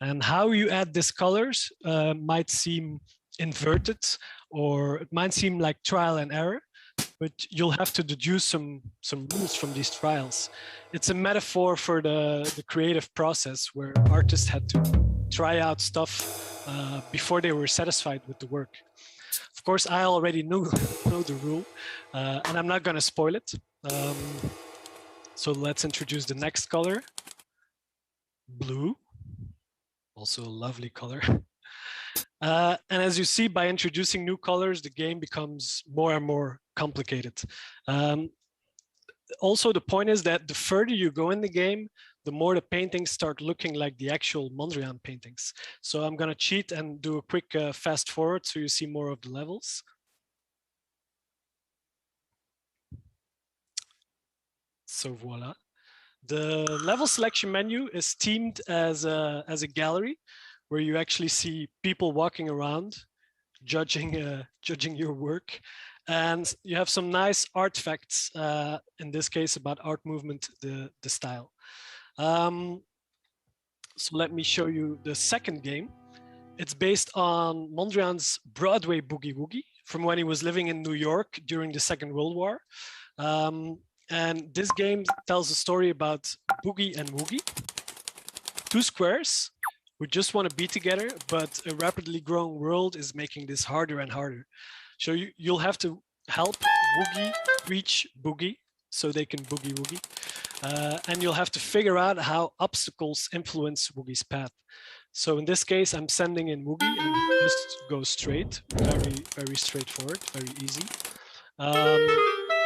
And how you add these colors might seem inverted, or it might seem like trial and error, but you'll have to deduce some rules from these trials. It's a metaphor for the creative process where artists had to try out stuff before they were satisfied with the work. Of course, I already know the rule, and I'm not going to spoil it. So let's introduce the next color, blue, also a lovely color. And as you see, by introducing new colors, the game becomes more and more complicated. Also, the point is that the further you go in the game, the more the paintings start looking like the actual Mondriaan paintings. So I'm going to cheat and do a quick fast forward so you see more of the levels. So voila. The level selection menu is themed as a gallery where you actually see people walking around, judging your work. And you have some nice artifacts, in this case about art movement, the style. So let me show you the second game. It's based on Mondriaan's Broadway Boogie Woogie from when he was living in New York during the Second World War. And this game tells a story about Boogie and Woogie, 2 squares who just want to be together, but a rapidly growing world is making this harder and harder. So you'll have to help Woogie reach Boogie so they can boogie Woogie. And you'll have to figure out how obstacles influence Woogie's path. So in this case, I'm sending in Woogie and he just goes straight, very, very straightforward, very easy.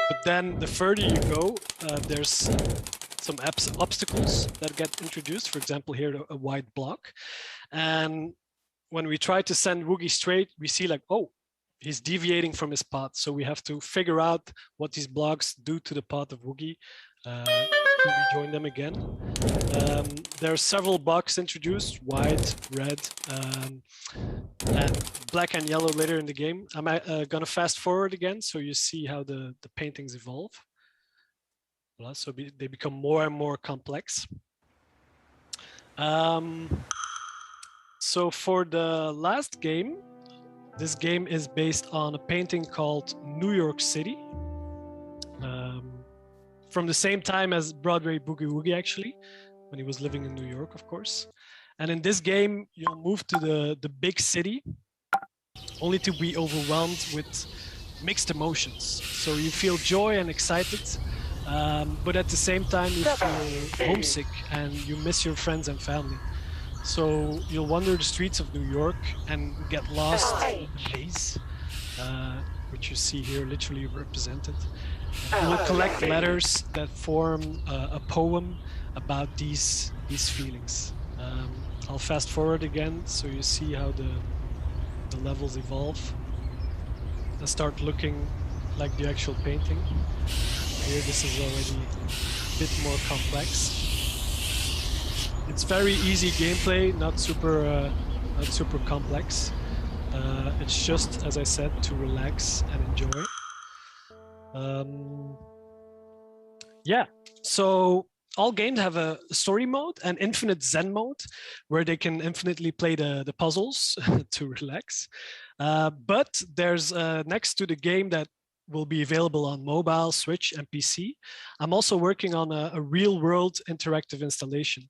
But then the further you go, there's some obstacles that get introduced. For example, here, a white block. And when we try to send Woogie straight, we see like, oh, he's deviating from his path. So we have to figure out what these blocks do to the path of Woogie to rejoin them again. There are several blocks introduced, white, red, and black and yellow later in the game. I'm gonna fast forward again so you see how the paintings evolve. So they become more and more complex. So for the last game, this game is based on a painting called New York City, from the same time as Broadway Boogie Woogie, actually, when he was living in New York, of course. And in this game, you'll move to the big city, only to be overwhelmed with mixed emotions. So you feel joy and excited, but at the same time you feel homesick and you miss your friends and family. So you'll wander the streets of New York and get lost in the maze, which you see here literally represented. You will collect letters that form a poem about these feelings. I'll fast forward again so you see how the levels evolve. They start looking like the actual painting. Here this is already a bit more complex. It's very easy gameplay, not super complex. It's just, as I said, to relax and enjoy. Yeah, so all games have a story mode and infinite Zen mode, where they can infinitely play the puzzles to relax. But there's next to the game that will be available on mobile, Switch, and PC, I'm also working on a real-world interactive installation.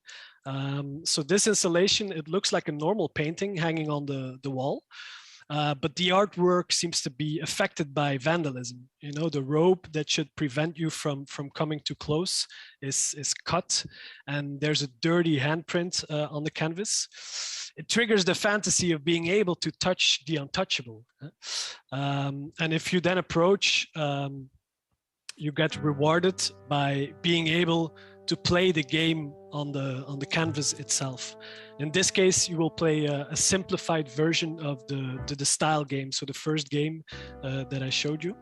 So this installation, it looks like a normal painting hanging on the wall, but the artwork seems to be affected by vandalism. You know, the rope that should prevent you from coming too close is cut, and there's a dirty handprint on the canvas. It triggers the fantasy of being able to touch the untouchable. And if you then approach, you get rewarded by being able to play the game on the canvas itself. In this case, you will play a simplified version of the style game, so the first game that I showed you.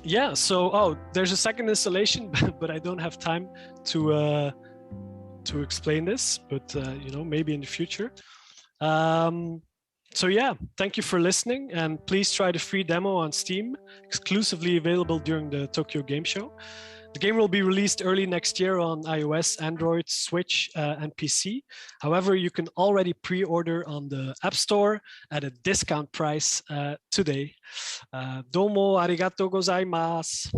Yeah, so there's a second installation, but I don't have time to explain this, but you know, maybe in the future. So yeah, thank you for listening, and please try the free demo on Steam, exclusively available during the Tokyo Game Show. The game will be released early next year on iOS, Android, Switch, and PC. However, you can already pre-order on the App Store at a discount price today. どうもありがとうございます。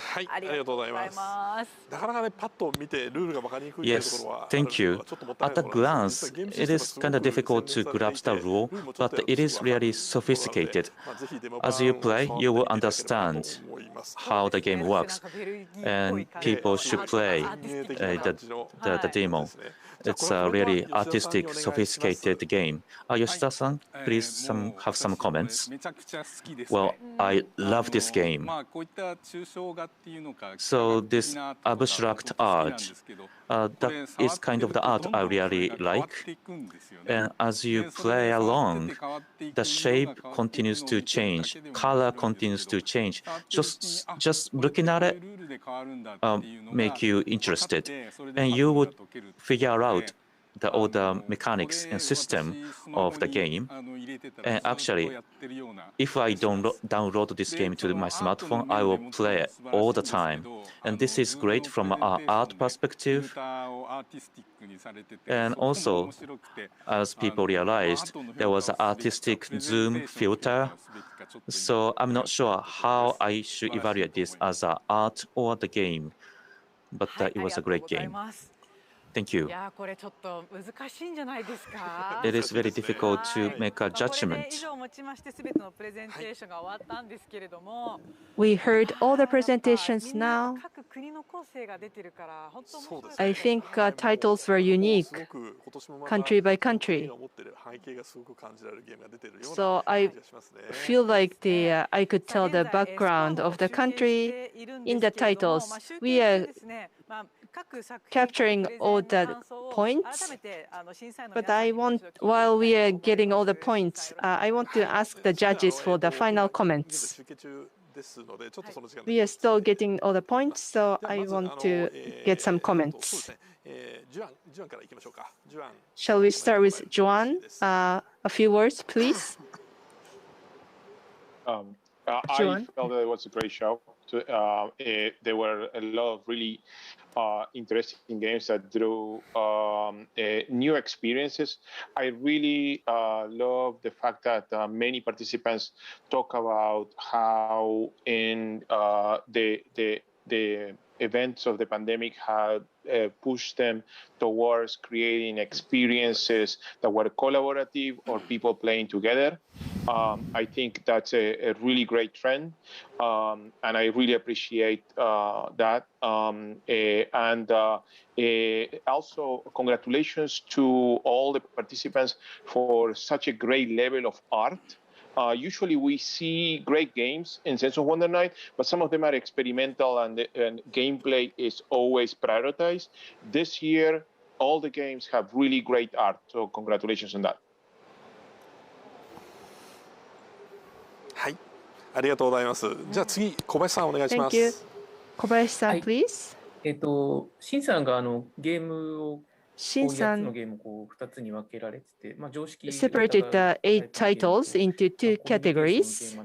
はい、ありがとうございます。なかなかね、パッと見てルールが分かりにくいというところは。Yes, thank you. At a glance, it is kind of difficult to grasp the rule, but it is really sophisticated. As you play, you will understand how the game works, and people should play the demo. It's a really artistic, sophisticated game. Yoshida-san, please have some comments. Well, I love this game. So this abstract art, that is kind of the art I really like. And as you play along, the shape continues to change, color continues to change. Just looking at it make you interested, and you would figure out all the mechanics and system of the game. And actually, if I don't download this game to my smartphone, I will play it all the time. And this is great from an art perspective. And also, as people realized, there was an artistic zoom filter. So I'm not sure how I should evaluate this as an art or the game, but it was a great game. Thank you. It is very difficult to make a judgment. We heard all the presentations now. I think titles were unique, country by country. So I feel like I could tell the background of the country in the titles. We are capturing all the points, but while we are getting all the points, I want to ask the judges for the final comments. We are still getting all the points, so I want to get some comments. Shall we start with Joan? A few words, please. I felt that it was a great show. There were a lot of really interesting games that drew new experiences. I really love the fact that many participants talk about how in the events of the pandemic had pushed them towards creating experiences that were collaborative or people playing together. I think that's a really great trend, and I really appreciate that. Also, congratulations to all the participants for such a great level of art. Usually we see great games in Sense of Wonder Night, but some of them are experimental and gameplay is always prioritized. This year, all the games have really great art, so congratulations on that. はい、ありがとうございます。じゃあ次、小林さんお願いしま Thank you. す。小林さん、please. シンさんがゲームをシンさん8つのゲームをこう2つに分けられてて、まあ、常識 separated the 8 titles into 2 categories.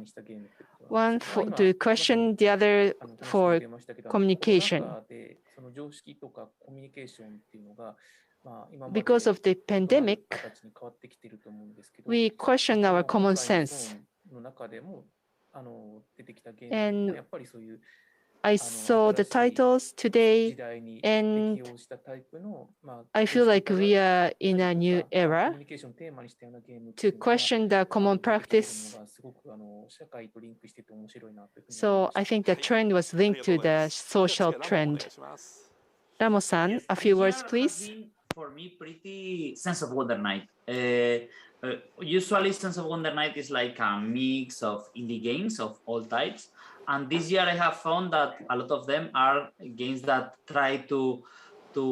One to question, the other for communication. Because of the pandemic, we question our common sense. And I saw the titles today, and I feel like we are in a new era to question the common practice. So I think the trend was linked to the social trend. Ramos-san, a few words, please. For me, pretty Sense of Wonder Night. Usually, Sense of Wonder Night is like a mix of indie games of all types. And this year, I have found that a lot of them are games that try to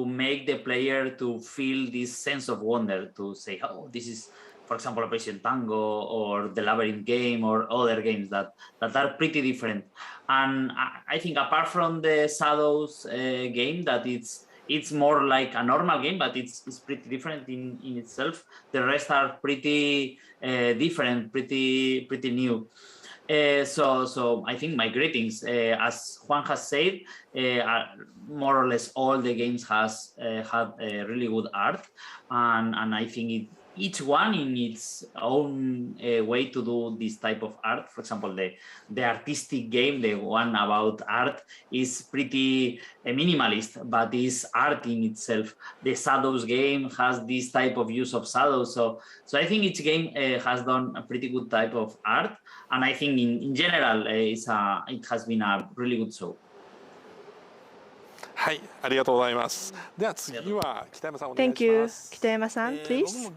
make the player to feel this sense of wonder, to say, oh, this is, for example, Operation Tango or the Labyrinth game or other games that are pretty different. And I think apart from the Shadows game, that it's more like a normal game, but it's pretty different in itself. The rest are pretty different, pretty new. So I think my greetings. As Juan has said, more or less all the games has had really good art, and I think each one in its own way to do this type of art. For example, the artistic game, the one about art, is pretty minimalist, but is art in itself. The Shadows game has this type of use of shadows. So I think each game has done a pretty good type of art, and I think in general it has been a really good show. はい、ありがとうございます。では次は北山さんお願いします。Thank you. 北山さん、please.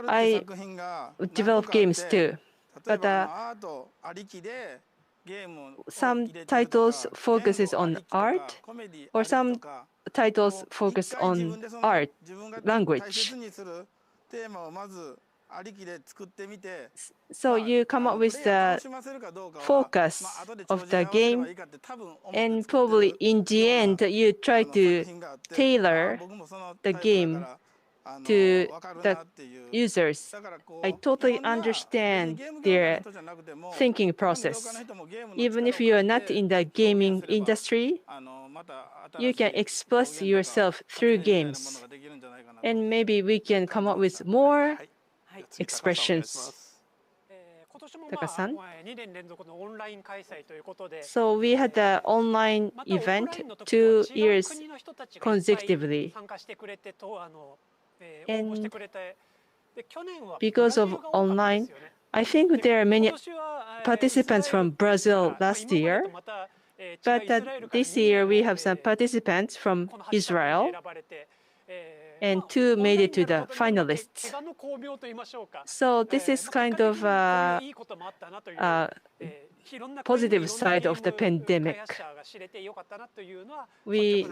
I develop games too, but some titles focuses on art, or some titles focus on art, language. So you come up with the focus of the game, and probably in the end you try to tailor the game to the users. I totally understand their thinking process. Even if you are not in the gaming industry, you can express yourself through games, and maybe we can come up with more expressions. Taka-san? So we had an online event 2 years consecutively. And because of online, I think there are many participants from Brazil last year, but this year we have some participants from Israel, and 2 made it to the finalists. So this is kind of a positive side of the pandemic. We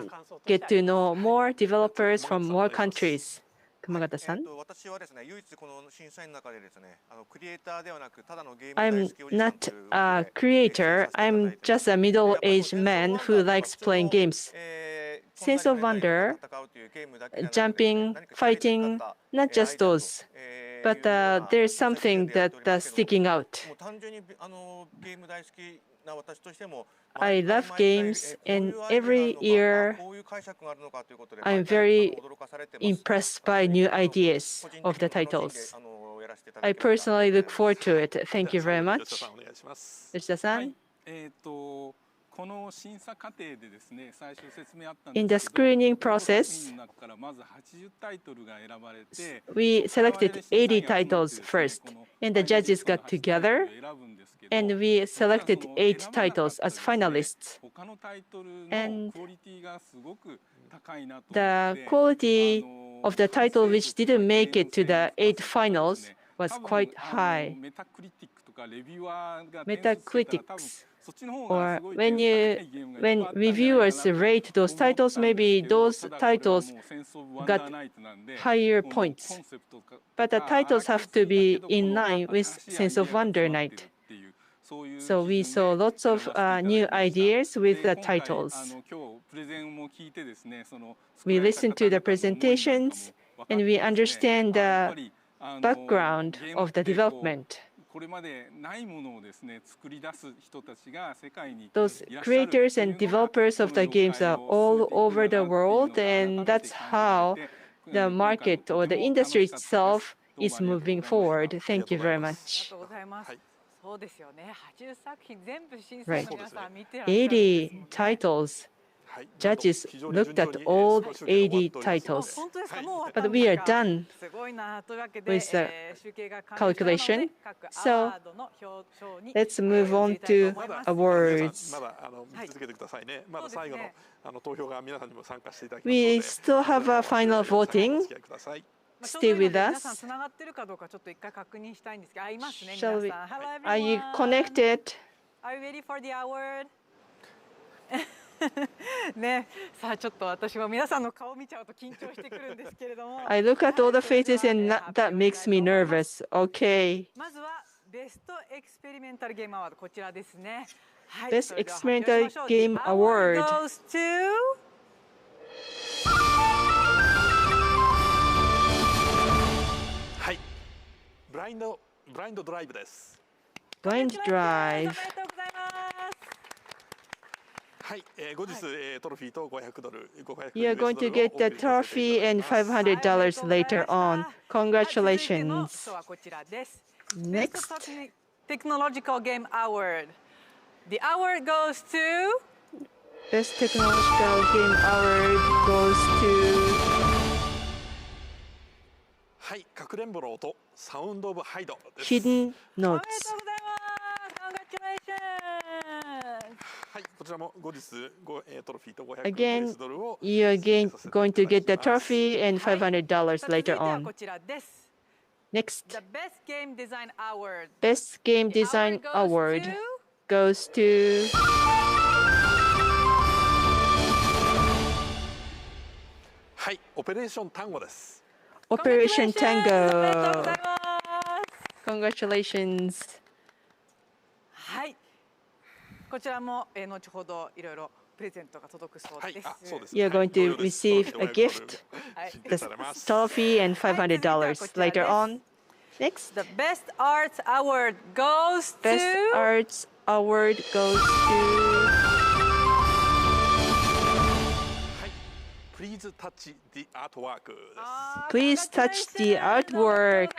get to know more developers from more countries. Kumagata-san? I'm not a creator. I'm just a middle-aged man who likes playing games. Sense of wonder, jumping, fighting, not just those. but there's something that sticking out. I love games, and every year I'm very impressed by new ideas of the titles. I personally look forward to it. Thank you very much. Yoshida-san? In the screening process, we selected 80 titles first, and the judges got together, and we selected 8 titles as finalists. And the quality of the title which didn't make it to the 8 finals was quite high. Metacritics, or when reviewers rate those titles, maybe those titles got higher points. But the titles have to be in line with Sense of Wonder Night. So we saw lots of new ideas with the titles. We listened to the presentations, and we understand the background of the development. Those creators and developers of the games are all over the world, and that's how the market or the industry itself is moving forward. Thank you very much. Right. 80 titles. Judges looked at all 80 titles, but we are done with the calculation. So let's move on to awards. We still have a final voting. Stay with us. Shall we? Are you connected? Are you ready for the award? ね、さあちょっと私も皆さんの顔を見ちゃうと緊張してくるんですけれども。I look at all the faces and that makes me nervous. Okay. まずはベストエクスペリメンタルゲームアワードこちらですね。Best Experimental Game Award goes to はい。ブラインドドライブです。Blind Drive。はい、後日、トロフィーと$500。You are going to get the trophy and $500 later on. Congratulations. Next. Technological Game Award. The award goes to Best Technological Game Award goes to はい、かくれんぼの音、サウンドオブハイドです。Hidden Notes。はい、こちらも後日トロフィーと$500 Again, you are going to get the trophy and $500 later on. Next, the Best Game Design Award. Best Game Design Award goes to はい、オペレーションタンゴです。Operation Tango. Congratulations. はい。こちらも後ほどいろいろプレゼントが届くそうです。You're going to receive a gift, the trophy and $500 later on. Next, the Best Arts Award goes to Best Arts Award goes to Please touch the artwork です。Please touch the artwork.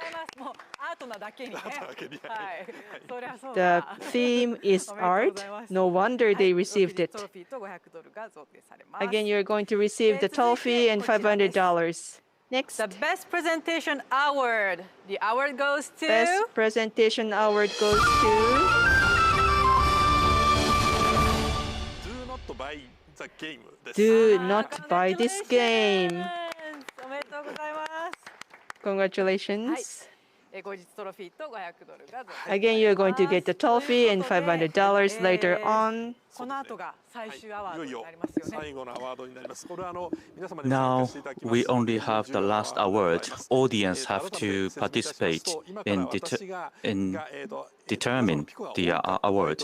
The theme is art. No wonder they received it. Again, you're going to receive the trophy and $500. Next. The Best Presentation Award. The award goes to Best Presentation Award goes to Do not buy the game です。Do not buy this game. おめでとうございます。Congratulations. 後日トロフィーと$500が。Again, you're going to get the trophy and $500 later on. この後が最終アワードになりますよね。最後のアワードになります。これは皆様に参 Now 加していただきます。 we only have the last award. Audience have to participate in determine the award.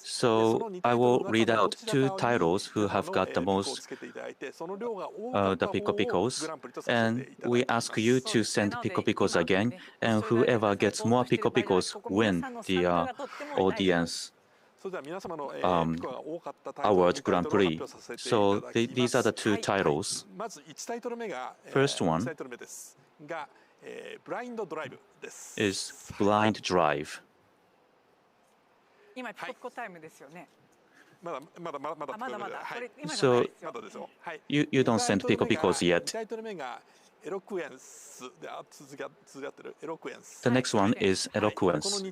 So I will read out 2 titles who have got the most the Pico Picos, and we ask you to send Pico Picos again, and whoever gets more Pico Picos win the audience award Grand Prix. So these are the 2 titles. First one is Blind Drive. 今ピコピコタイムですよね。 So you don't send Pico Picos yet. The next one is Eloquence.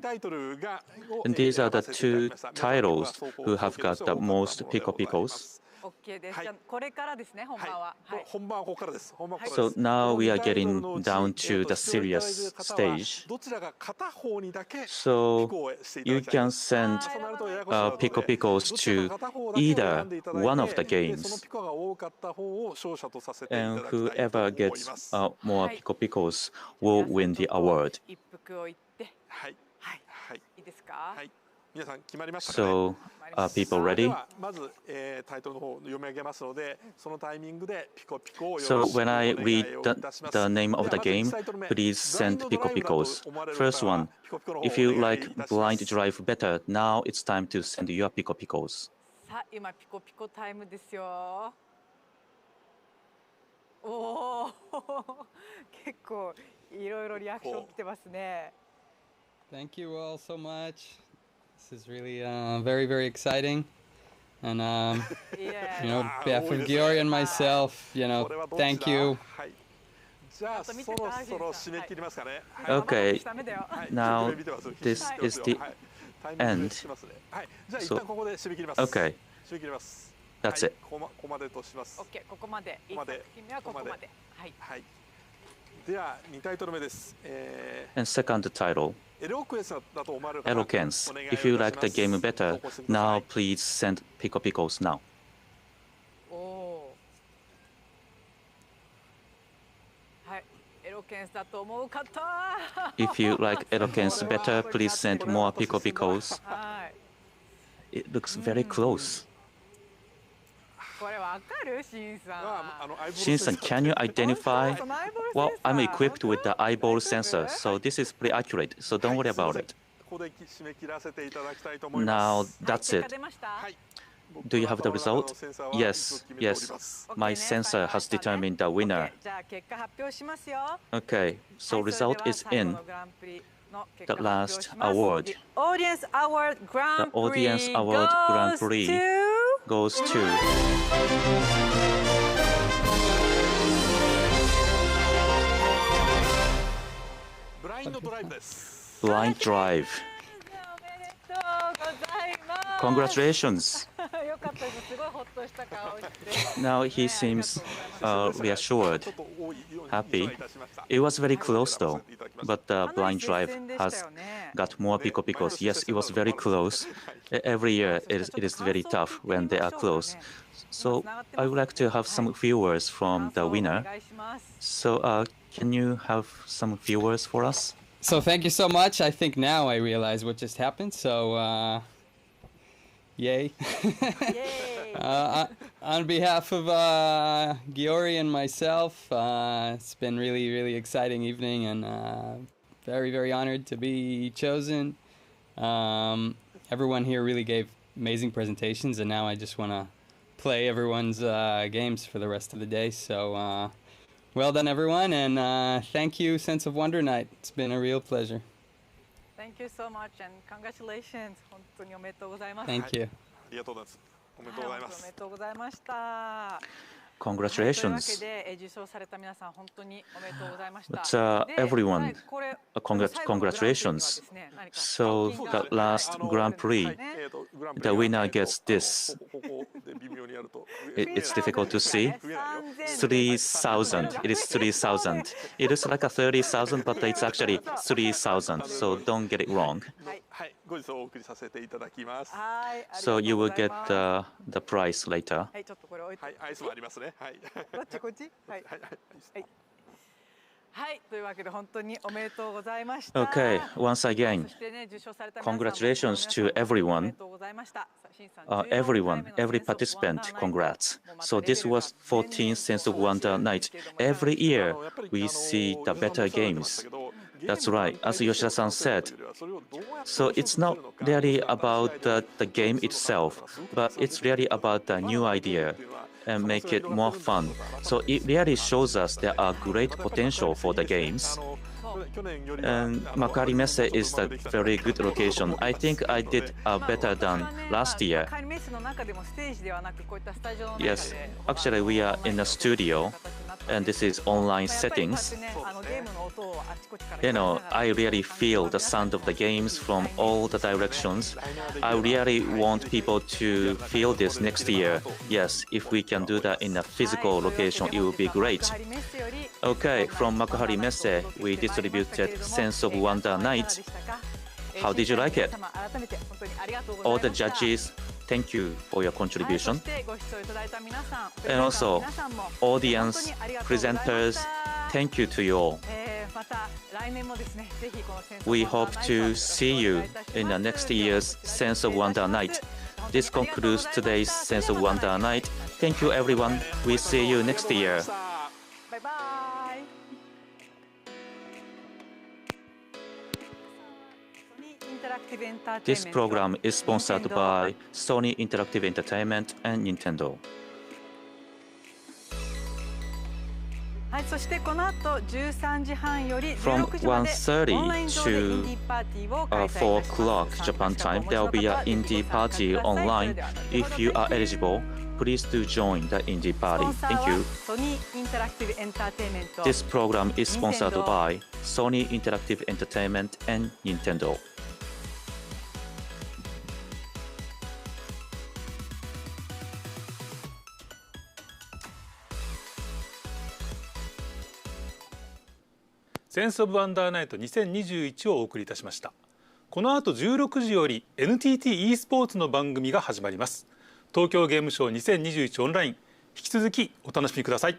And these are the 2 titles who have got the most Pico Picos. OK です。じゃあこれからですね、本番は。So now we are getting down to the serious stage. So you can send Pico Picos to either one of the games, and whoever gets more Pico Picos will win the award. 一服を言って。はい。いいですか？ So are people ready? So when I read the name of the game, please send Pico Picos. First one, if you like Blind Drive better, now it's time to send your Pico Picos. さあ、今ピコピコタイムですよ。おお、結構いろいろリアクション来てますね。Thank you all so much. This is really very, very exciting. And, you know, on behalf of Giori and myself, you know, thank you. Okay, now this is the end. So, okay, that's it. OK、ここまで。1作品目はここまで。はい。And second title, Eloquence. If you like the game better, now please send Pico Picos now. はい、エロケンスだと思う方。If you like Eloquence better, please send more Pico Picos. It looks very close. これわかる？シンさん。Shin-san, can you identify? Well, I'm equipped with the eyeball sensor, so this is pretty accurate, so don't worry about it. Now, that's it. Do you have the result? Yes, yes. My sensor has determined the winner. Okay, so result is in. The last award. The Audience Award Grand Prix goes to Blind Drive. Congratulations. Now he seems reassured, happy. It was very close though, but the Blind Drive has got more Pico Picos. Yes, it was very close. Every year it is very tough when they are close. So I would like to have some few words from the winner. So can you have some few words for us? So thank you so much. I think now I realize what just happened. So yay. On behalf of Giori and myself, it's been really, really exciting evening, and very, very honored to be chosen. Everyone here really gave amazing presentations, and now I just want to play everyone's games for the rest of the day. So well done, everyone, and thank you, Sense of Wonder Night. It's been a real pleasure. Thank you so much, and congratulations. 本当におめでとうございます。 Thank you. ありがとうございます。おめでとうございます。おめでとうございました。 Congratulations. というわけで受賞された皆さん本当におめでとうございました。Everyone, congratulations. So the last Grand Prix, the winner gets this. It's difficult to see. 3,000. It is 3,000. It is like a 30,000, but it's actually 3,000. So don't get it wrong. はい、後日お送りさせていただきます。So you will get the price later. はい、ちょっとこれ置いて。はい、アイスもありますね。はい。こっちこっち。はい。はい。というわけで本当におめでとうございました。Okay, once again, congratulations to everyone. Everyone, every participant, congrats. So this was 14th Sense of Wonder Night. Every year we see the better games. That's right, as Yoshida-san said. So it's not really about the game itself, but it's really about the new idea and make it more fun. So it really shows us there are great potential for the games. And Makari Messe is a very good location. I think I did better than last year. Yes, actually we are in a studio and this is online settings. You know, I really feel the sound of the games from all the directions. I really want people to feel this next year. Yes, if we can do that in a physical location, it would be great. Okay, from Makuhari Messe, we distributed Sense of Wonder Night. How did you like it? All the judges, thank you for your contribution. And also, audience, presenters, thank you to you all. We hope to see you in the next year's Sense of Wonder Night. This concludes today's Sense of Wonder Night. Thank you, everyone. We see you next year. This program is sponsored by Sony Interactive Entertainment and Nintendo. From 1:30 to 4 o'clock Japan time, there will be an indie party online. If you are eligible, please do join the indie party. Thank you. This program is sponsored by Sony Interactive Entertainment and Nintendo.センスオブワンダーナイト2021をお送りいたしました。この後16時より NTT e スポーツの番組が始まります。東京ゲームショウ2021オンライン、引き続きお楽しみください。